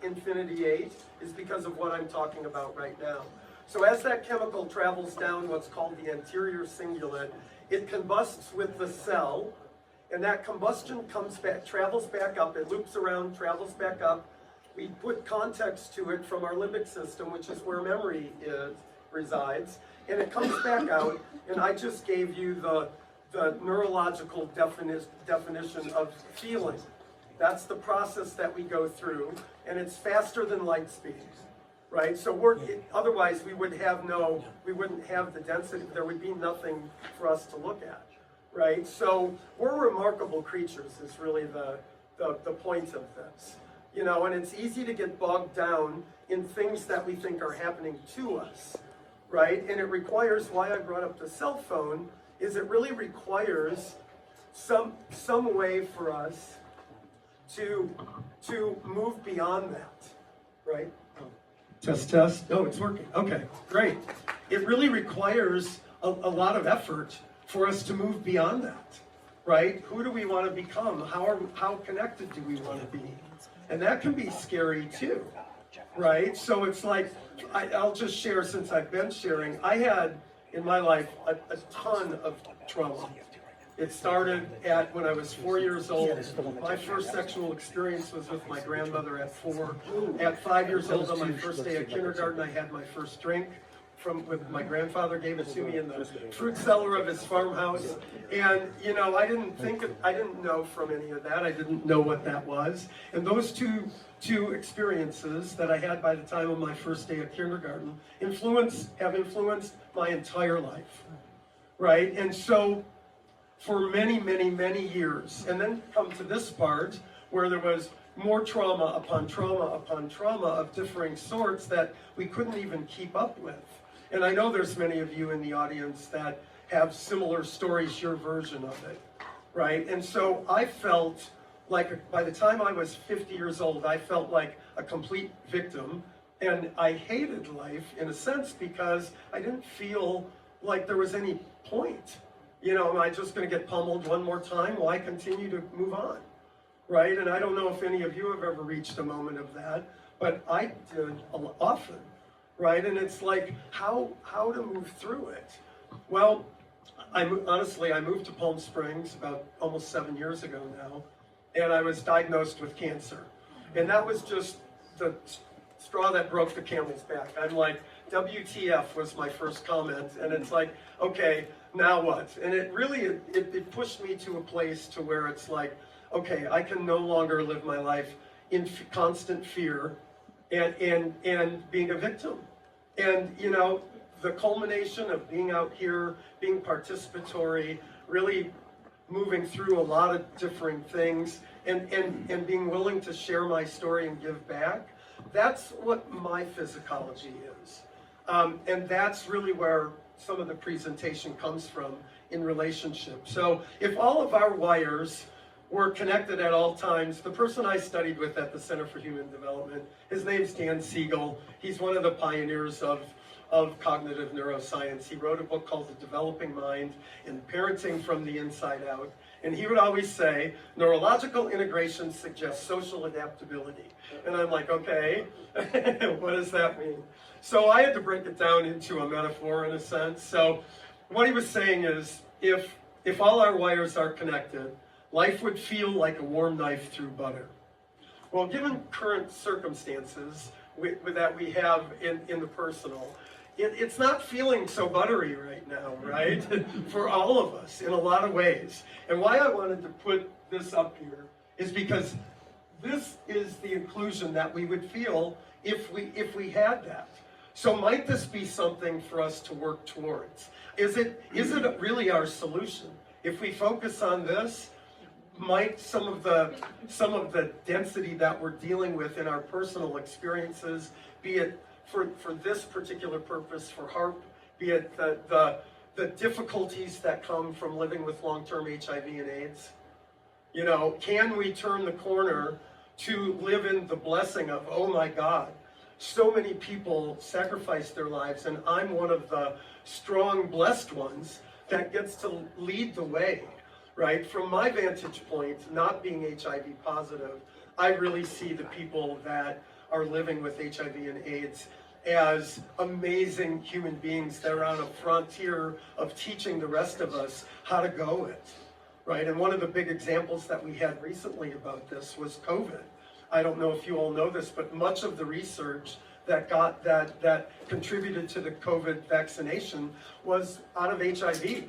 infinity age is because of what I'm talking about right now. So as that chemical travels down what's called the anterior cingulate, it combusts with the cell, and that combustion comes back, travels back up, it loops around, travels back up. We put context to it from our limbic system, which is where memory resides, and it comes back out, and I just gave you the neurological definition of feeling. That's the process that we go through, and it's faster than light speed, right? So otherwise we wouldn't have the density, there would be nothing for us to look at, right? So we're remarkable creatures is really the point of this. You know, and it's easy to get bogged down in things that we think are happening to us, right? And it requires, why I brought up the cell phone, is it really requires some way for us to move beyond that, right? Test. Oh, it's working. Okay, great. It really requires a lot of effort for us to move beyond that, right? Who do we want to become? How connected do we want to be? And that can be scary too, right? So it's like, I'll just share, since I've been sharing, I had in my life a ton of trauma. It started when I was 4 years old. My first sexual experience was with my grandmother at 4. At 5 years old, on my first day of kindergarten, I had my first drink. With my grandfather gave it to me in the fruit cellar of his farmhouse, and you know, I didn't know from any of that. I didn't know what that was, and those two experiences that I had by the time of my first day of kindergarten have influenced my entire life, right? And so, for many, many, many years, and then come to this part where there was more trauma upon trauma upon trauma of differing sorts that we couldn't even keep up with. And I know there's many of you in the audience that have similar stories, your version of it, right? And so I felt like, by the time I was 50 years old, I felt like a complete victim, and I hated life in a sense because I didn't feel like there was any point. You know, am I just going to get pummeled one more time? Why continue to move on, right? And I don't know if any of you have ever reached a moment of that, but I did often. Right, and it's like, how to move through it? Well, honestly, I moved to Palm Springs about almost 7 years ago now, and I was diagnosed with cancer. And that was just the straw that broke the camel's back. I'm like, WTF was my first comment, and it's like, okay, now what? And it really, it pushed me to a place to where it's like, okay, I can no longer live my life in constant fear and being a victim. And, you know, the culmination of being out here, being participatory, really moving through a lot of differing things, and being willing to share my story and give back, that's what my Physicology is. And that's really where some of the presentation comes from in relationships. So if all of our wires were connected at all times, the person I studied with at the Center for Human Development, his name's Dan Siegel. He's one of the pioneers of cognitive neuroscience. He wrote a book called The Developing Mind and Parenting from the Inside Out. And he would always say, neurological integration suggests social adaptability. And I'm like, okay, what does that mean? So I had to break it down into a metaphor in a sense. So what he was saying is, if all our wires are connected, life would feel like a warm knife through butter. Well, given current circumstances that we have in the personal, it's not feeling so buttery right now, right? For all of us in a lot of ways. And why I wanted to put this up here is because this is the inclusion that we would feel if we had that. So might this be something for us to work towards? Is it really our solution? If we focus on this, might some of the density that we're dealing with in our personal experiences, be it for this particular purpose for HARP, be it the difficulties that come from living with long-term HIV and AIDS? You know, can we turn the corner to live in the blessing of, oh my God, so many people sacrifice their lives, and I'm one of the strong, blessed ones that gets to lead the way, right? From my vantage point, not being HIV positive, I really see the people that are living with HIV and AIDS as amazing human beings that are on a frontier of teaching the rest of us how to go it, right? And one of the big examples that we had recently about this was COVID. I don't know if you all know this, but much of the research that contributed to the COVID vaccination was out of HIV.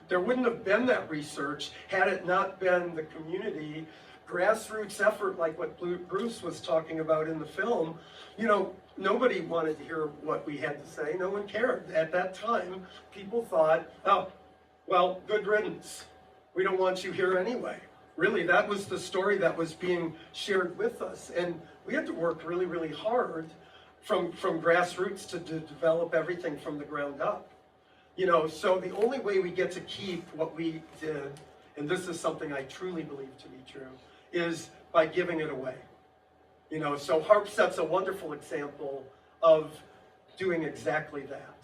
There wouldn't have been that research had it not been the community grassroots effort like what Bruce was talking about in the film. You know, nobody wanted to hear what we had to say. No one cared. At that time, people thought, oh, well, good riddance. We don't want you here anyway. Really, that was the story that was being shared with us. And we had to work really, really hard from grassroots to develop everything from the ground up. You know, so the only way we get to keep what we did, and this is something I truly believe to be true, is by giving it away. You know, so HARP sets a wonderful example of doing exactly that,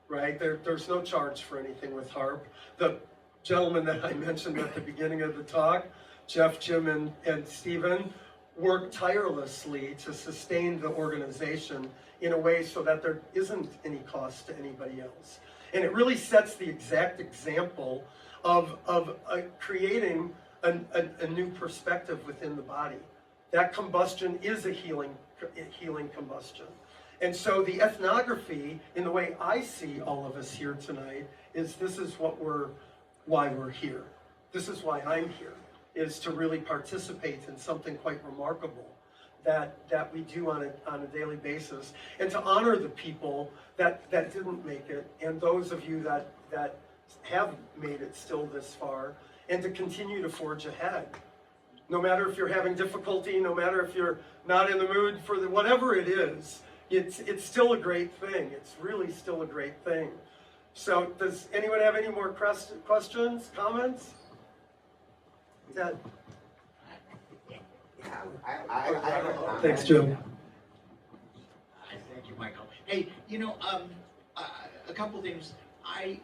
right? There's no charge for anything with HARP. The gentlemen that I mentioned at the beginning of the talk, Jeff, Jim, and Stephen, work tirelessly to sustain the organization in a way so that there isn't any cost to anybody else. And it really sets the exact example of creating a new perspective within the body. That combustion is a healing combustion. And so the ethnography, in the way I see all of us here tonight, is this is why we're here. This is why I'm here, is to really participate in something quite remarkable that we do on a daily basis, and to honor the people that didn't make it, and those of you that have made it still this far, and to continue to forge ahead. No matter if you're having difficulty, no matter if you're not in the mood for whatever it is, it's still a great thing. It's really still a great thing. So does anyone have any more questions, comments? Ted? Thanks, Jim. Thank you, Michael. Hey, you know, a couple things. I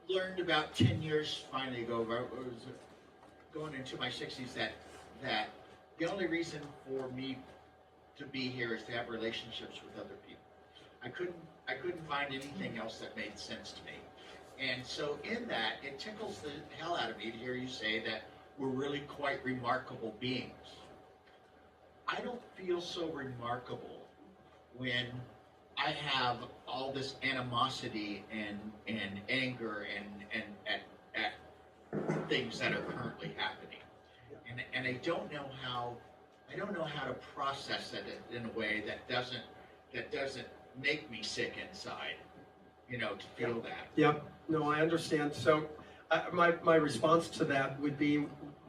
learned about 10 years finally ago, I was going into my 60s, that the only reason for me to be here is to have relationships with other people. I couldn't find anything else that made sense to me. And so in that, it tickles the hell out of me to hear you say that we're really quite remarkable beings. I don't feel so remarkable when I have all this animosity and anger and at things that are currently happening, and I don't know how to process that in a way that doesn't make me sick inside, you know, to feel that. Yep. No, I understand. So my response to that would be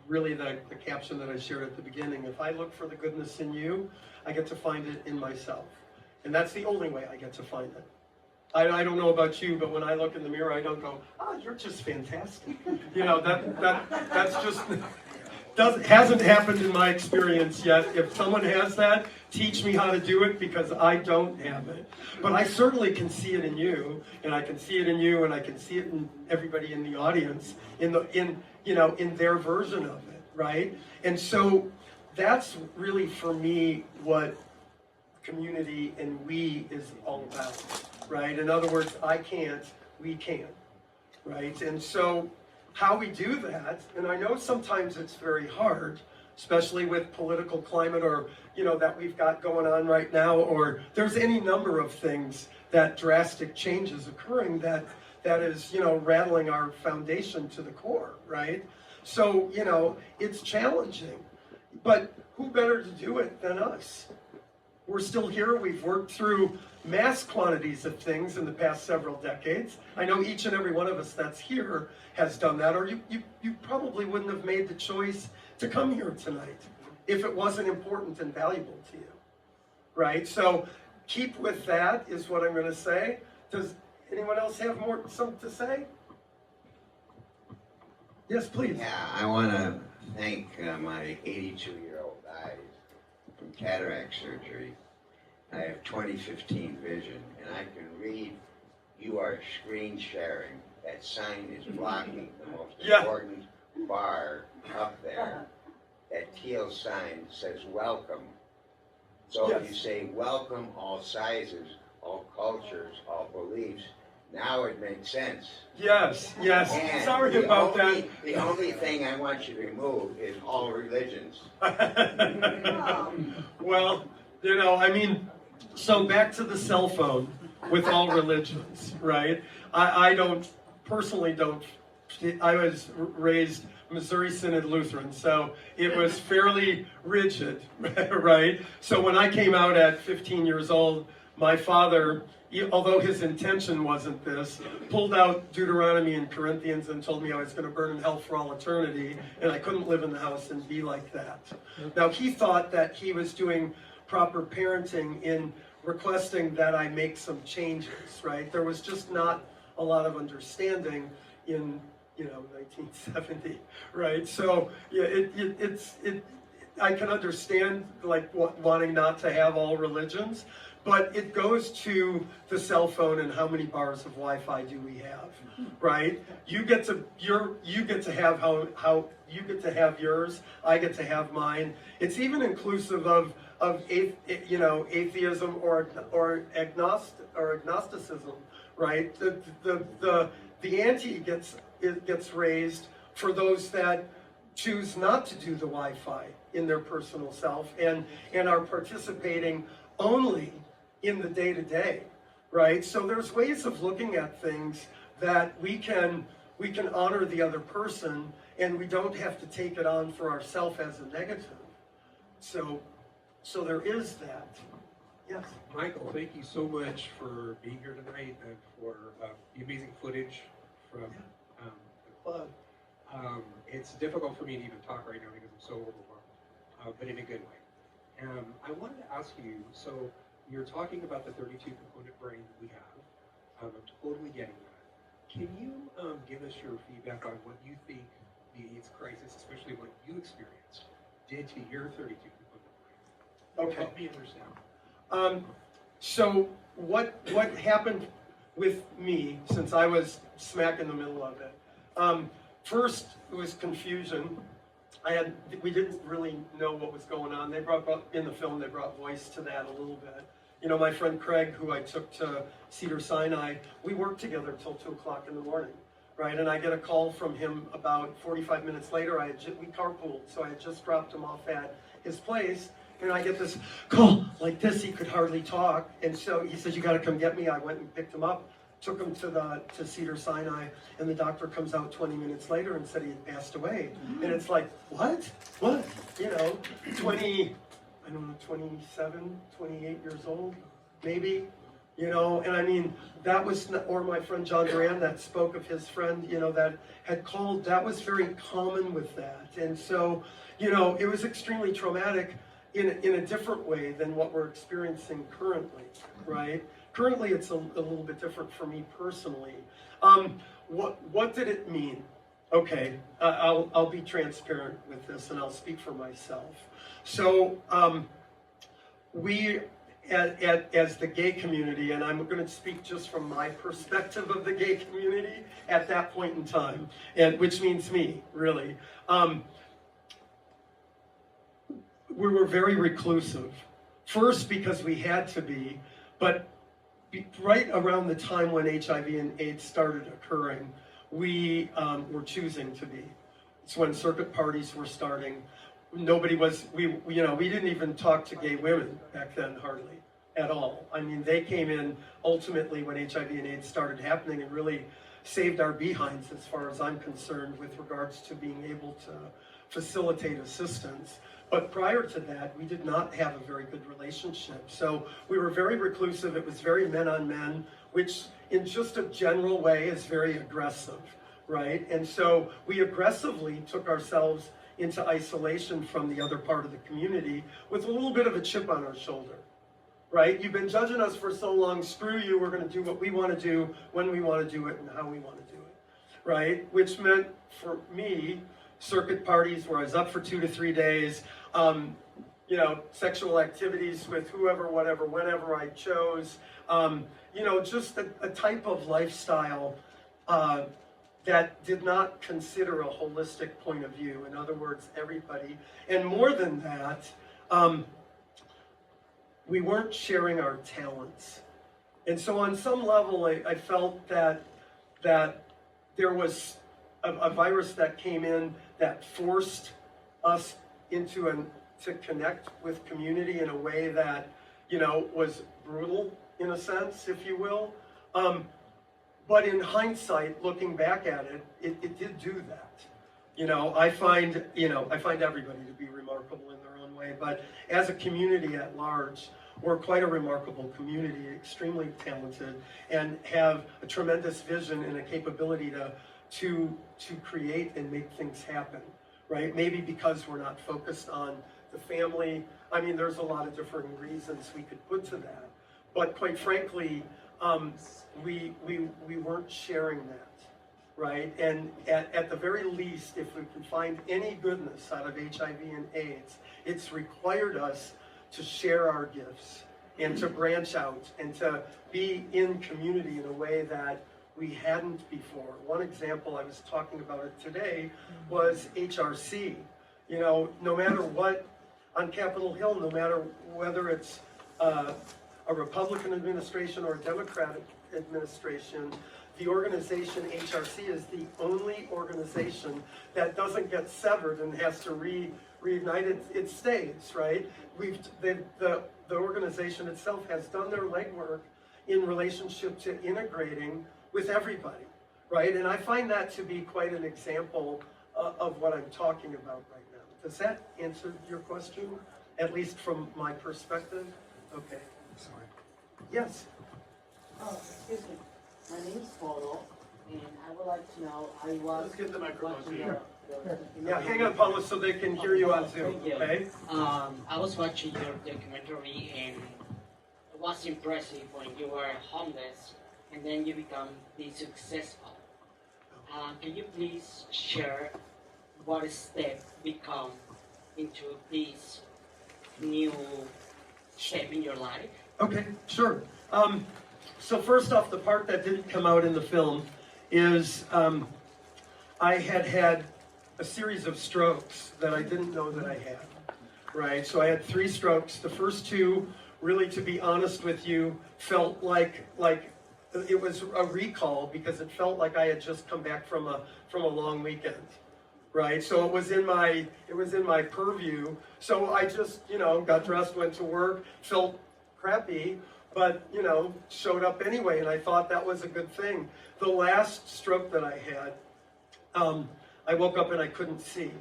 really the caption that I shared at the beginning. If I look for the goodness in you, I get to find it in myself. And that's the only way I get to find it. I don't know about you, but when I look in the mirror, I don't go, "Oh, you're just fantastic." You know, that's just hasn't happened in my experience yet. If someone has that, teach me how to do it, because I don't have it. But I certainly can see it in you, and I can see it in you, and I can see it in everybody in the audience, in their version of it, right? And so that's really, for me, what community and we is all about, right? In other words, I can't, we can, right? And so how we do that, and I know sometimes it's very hard, especially with political climate, or that we've got going on right now, or there's any number of things, that drastic changes occurring that is rattling our foundation to the core, right? So it's challenging, but who better to do it than us? We're still here. We've worked through mass quantities of things in the past several decades. I know each and every one of us that's here has done that, or you probably wouldn't have made the choice to come here tonight if it wasn't important and valuable to you, right? So keep with that is what I'm going to say. Does anyone else have something to say? Yes, please. Yeah, I want to thank my 82-year-old eyes from cataract surgery. I have 20/15 vision, and I can read. You are screen sharing. That sign is blocking the most important bar up there. That teal sign says welcome. So if you say welcome all sizes, all cultures, all beliefs, now it makes sense. Yes. And sorry about that. The only thing I want you to remove is all religions. Well, so back to the cell phone with all religions, right? I personally don't, I was raised Missouri Synod Lutheran, so it was fairly rigid, right? So when I came out at 15 years old, my father, although his intention wasn't this, pulled out Deuteronomy and Corinthians and told me I was going to burn in hell for all eternity, and I couldn't live in the house and be like that. Now, he thought that he was doing proper parenting in requesting that I make some changes, right? There was just not a lot of understanding in 1970, right? So yeah, I can understand wanting not to have all religions, but it goes to the cell phone and how many bars of Wi-Fi do we have, right? You get to have how you get to have yours. I get to have mine. It's even inclusive of atheism or agnosticism, right? The ante gets raised for those that choose not to do the Wi-Fi in their personal self and are participating only in the day-to-day, right? So there's ways of looking at things that we can honor the other person, and we don't have to take it on for ourselves as a negative. So there is that. Yes. Michael, thank you so much for being here tonight and for the amazing footage from the club. It's difficult for me to even talk right now because I'm so overwhelmed, but in a good way. I wanted to ask you, so you're talking about the 32-component brain that we have. I'm totally getting that. Can you give us your feedback on what you think the AIDS crisis, especially what you experienced, did to your 32-component brain? Okay. Help me understand. So what happened with me, since I was smack in the middle of it, first it was confusion. We didn't really know what was going on. In the film, they brought voice to that a little bit. My friend Craig, who I took to Cedar Sinai, we worked together till 2 o'clock in the morning, right? And I get a call from him about 45 minutes later. We carpooled, so I had just dropped him off at his place, and I get this call like this. He could hardly talk, and so he says, "You got to come get me." I went and picked him up, took him to Cedar Sinai, and the doctor comes out 20 minutes later and said he had passed away. And it's like, what? 27, 28 years old, maybe, and I mean, that was, or my friend John Duran that spoke of his friend, that had called, that was very common with that. And so, it was extremely traumatic in a different way than what we're experiencing currently, right? currently it's a little bit different for me personally. What did it mean? Okay, I'll be transparent with this and I'll speak for myself. So we, as the gay community, and I'm going to speak just from my perspective of the gay community at that point in time, and which means me, really. We were very reclusive. First, because we had to be, but right around the time when HIV and AIDS started occurring, we were choosing to be. It's when circuit parties were starting. Nobody was, we didn't even talk to gay women back then, hardly at all. I mean, they came in ultimately when HIV and AIDS started happening and really saved our behinds as far as I'm concerned with regards to being able to facilitate assistance. But prior to that, we did not have a very good relationship. So we were very reclusive. It was very men on men, which in just a general way is very aggressive, right? And so we aggressively took ourselves into isolation from the other part of the community with a little bit of a chip on our shoulder, right? You've been judging us for so long, screw you, we're going to do what we want to do, when we want to do it, and how we want to do it, right? Which meant for me, circuit parties where I was up for 2 to 3 days, sexual activities with whoever, whatever, whenever I chose, just a type of lifestyle that did not consider a holistic point of view. In other words, everybody. And more than that, we weren't sharing our talents. And so on some level, I felt that there was a virus that came in that forced us to connect with community in a way that, was brutal in a sense, if you will. But in hindsight, looking back at it, it did do that. I find everybody to be remarkable in their own way, but as a community at large, we're quite a remarkable community, extremely talented, and have a tremendous vision and a capability to create and make things happen, right? Maybe because we're not focused on the family. I mean, there's a lot of different reasons we could put to that, but quite frankly, we weren't sharing that, right? And at the very least, if we can find any goodness out of HIV and AIDS, it's required us to share our gifts and to branch out and to be in community in a way that we hadn't before. One example, I was talking about it today, was HRC. No matter what, on Capitol Hill, no matter whether it's a Republican administration or a Democratic administration, the organization HRC is the only organization that doesn't get severed and has to reunite. It stays, right? The organization itself has done their legwork in relationship to integrating with everybody, right? And I find that to be quite an example of what I'm talking about right now. Does that answer your question, at least from my perspective? Okay. Sorry. Yes. Excuse me. My name is Paulo, and I would like to know, I was Let's get the microphone watching to you. the Yeah, hang on, Paulo, so they can hear you on Zoom, okay? I was watching your documentary, and it was impressive when you were homeless, and then you become this successful. Can you please share what step become into this new step in your life? Okay, sure. So first off, the part that didn't come out in the film is I had a series of strokes that I didn't know that I had, right? So I had 3 strokes. The first 2, really, to be honest with you, felt like it was a recall because it felt like I had just come back from a long weekend, right? So it was in my purview. So I just, got dressed, went to work, felt crappy, but, showed up anyway, and I thought that was a good thing. The last stroke that I had, I woke up and I couldn't see.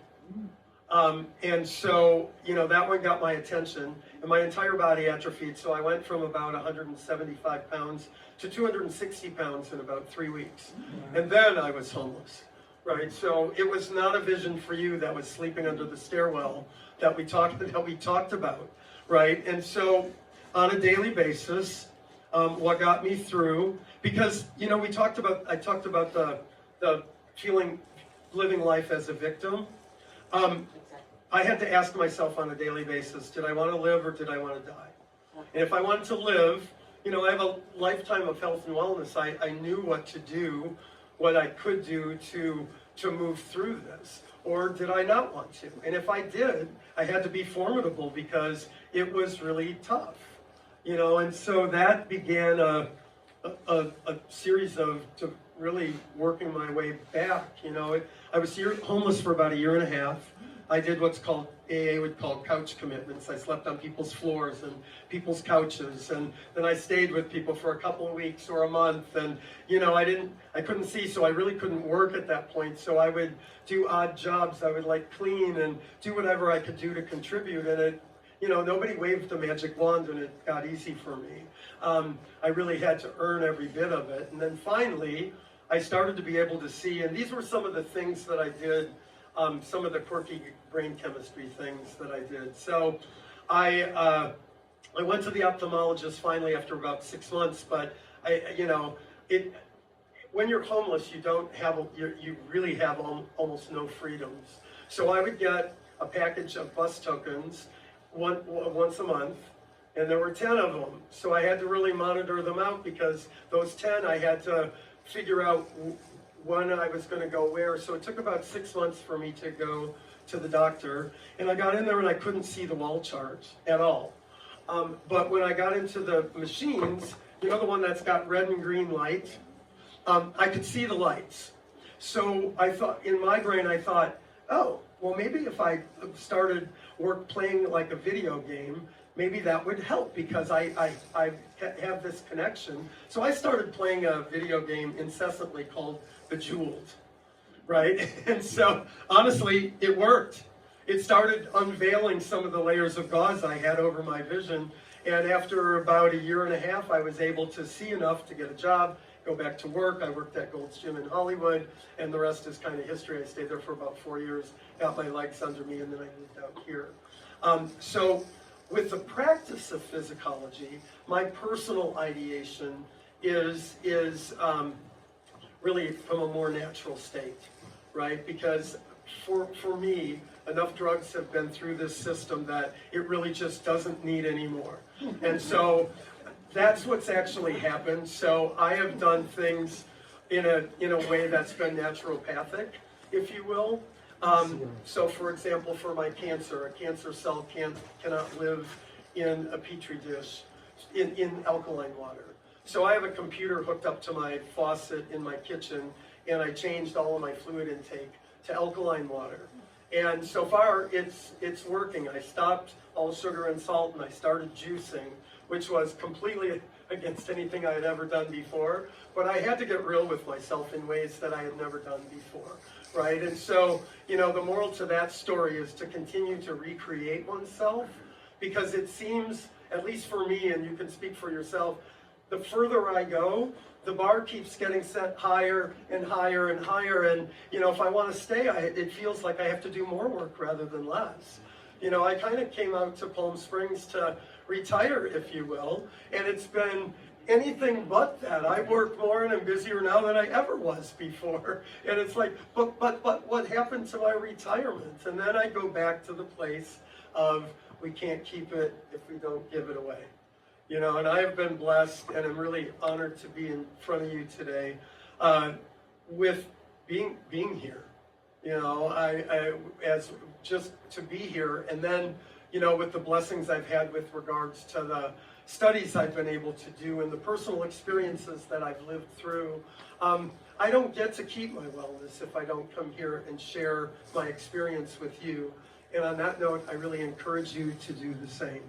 And so, that one got my attention, and my entire body atrophied, so I went from about 175 pounds to 260 pounds in about 3 weeks. And then I was homeless, right? So it was not a vision for you that was sleeping under the stairwell that we talked about, right? And so on a daily basis, what got me through, because, you know, I talked about the feeling, living life as a victim. I had to ask myself on a daily basis, did I want to live or did I want to die? And if I wanted to live, you know, I have a lifetime of health and wellness. I knew what to do, what I could do to move through this. Or did I not want to? And if I did, I had to be formidable because it was really tough. You know, and so that began a series of really working my way back. You know, I was homeless for about a year and a half. I did what's called, AA would call couch commitments. I slept on people's floors and people's couches, and then I stayed with people for a couple of weeks or a month, and, you know, I couldn't see, so I really couldn't work at that point, so I would do odd jobs. I would like clean and do whatever I could do to contribute, and it, you know, nobody waved a magic wand and it got easy for me. I really had to earn every bit of it, and then finally, I started to be able to see, and these were some of the things that I did, some of the quirky brain chemistry things that I did. So I went to the ophthalmologist finally after about 6 months, but when you're homeless, you really have almost no freedoms. So I would get a package of bus tokens once a month, and there were 10 of them. So I had to really monitor them out, because those 10 I had to figure out when I was going to go where. So it took about 6 months for me to go to the doctor, and I got in there and I couldn't see the wall chart at all. But when I got into the machines, you know, the one that's got red and green light, I could see the lights. So I thought, in my brain, I thought, oh, well, maybe if I started playing like a video game, maybe that would help, because I have this connection. So I started playing a video game incessantly called Bejeweled, right? And so, honestly, it worked. It started unveiling some of the layers of gauze I had over my vision, and after about a year and a half, I was able to see enough to get a job, go back to work. I worked at Gold's Gym in Hollywood, and the rest is kind of history. I stayed there for about 4 years, got my legs under me, and then I moved out here. So with the practice of Physicology, my personal ideation is really from a more natural state, right? Because for me, enough drugs have been through this system that it really just doesn't need any more. And so that's what's actually happened. So I have done things in a way that's been naturopathic, if you will. So for example, for my cancer, a cancer cell cannot live in a petri dish in alkaline water. So I have a computer hooked up to my faucet in my kitchen, and I changed all of my fluid intake to alkaline water. And so far, it's working. I stopped all sugar and salt, and I started juicing, which was completely against anything I had ever done before. But I had to get real with myself in ways that I had never done before, right? And so, you know, the moral to that story is to continue to recreate oneself, because it seems, at least for me, and you can speak for yourself, the further I go, the bar keeps getting set higher and higher and higher, and, you know, if I want to stay, it feels like I have to do more work rather than less. You know, I kind of came out to Palm Springs to retire, if you will, and it's been anything but that. I work more and I'm busier now than I ever was before, and it's like, but what happened to my retirement? And then I go back to the place of, we can't keep it if we don't give it away. You know, and I have been blessed, and I'm really honored to be in front of you today with being here. You know, as just to be here, and then, you know, with the blessings I've had with regards to the studies I've been able to do and the personal experiences that I've lived through. I don't get to keep my wellness if I don't come here and share my experience with you. And on that note, I really encourage you to do the same.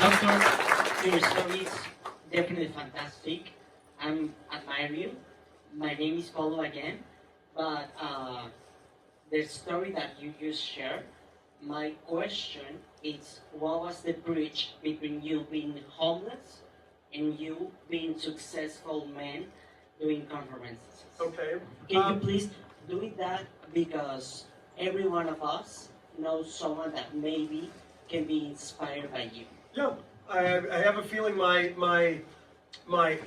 Doctor, your story is definitely fantastic. I admire you. My name is Paulo again, but the story that you just shared, my question is, what was the bridge between you being homeless and you being successful man doing conferences? Okay. Can you please do that, because every one of us knows someone that maybe can be inspired by you? Yeah, I have a feeling my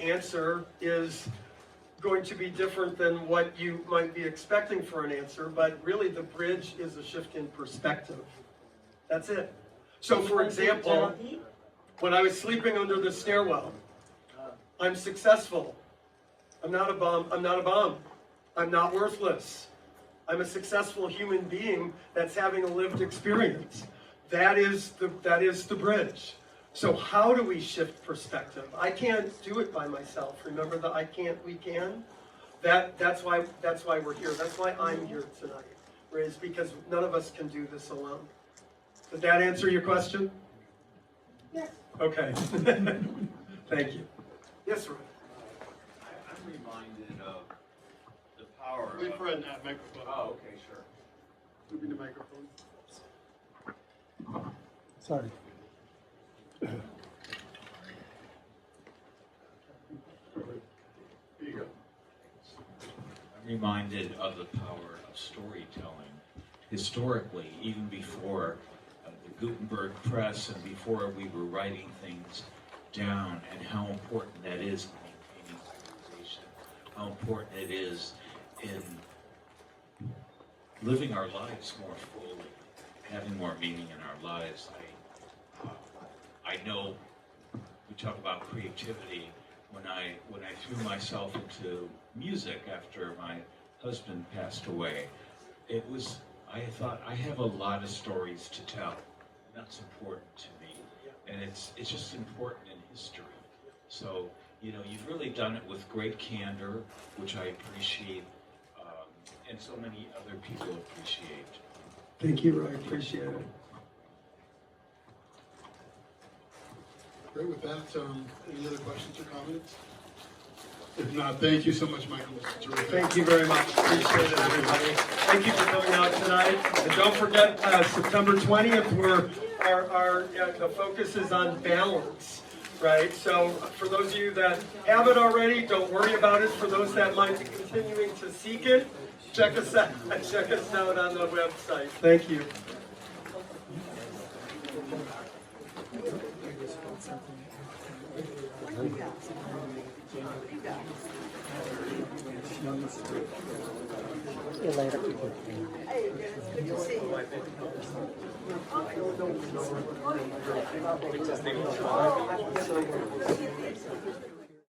answer is going to be different than what you might be expecting for an answer, but really the bridge is a shift in perspective. That's it. So for example, when I was sleeping under the stairwell, I'm successful. I'm not a bum. I'm not a bum. I'm not worthless. I'm a successful human being that's having a lived experience. That is the bridge. So how do we shift perspective? I can't do it by myself. Remember the I can't, we can? That's why we're here. That's why I'm here tonight. Is because none of us can do this alone. Did that answer your question? Yes. Okay. Thank you. Yes, Roy. I'm reminded of the power Wait of... for a microphone. Oh, okay, sure. Moving the microphone. Sorry. Here you go. I'm reminded of the power of storytelling. Historically, even before the Gutenberg press and before we were writing things down, and how important that is in maintaining civilization, how important it is in living our lives more fully, having more meaning in our lives. I know we talk about creativity. When I threw myself into music after my husband passed away, I thought I have a lot of stories to tell. That's important to me, and it's just important in history. So you've really done it with great candor, which I appreciate, and so many other people appreciate. Thank you, Roy. Appreciate it. Great. With that, any other questions or comments? If not, thank you so much, Michael. This was terrific. Thank you very much. Appreciate it, everybody. Thank you for coming out tonight. And don't forget, September 20th, the focus is on balance, right? So for those of you that have it already, don't worry about it. For those that might be continuing to seek it, check us out on the website. Thank you. See you later. Hey, good to see you.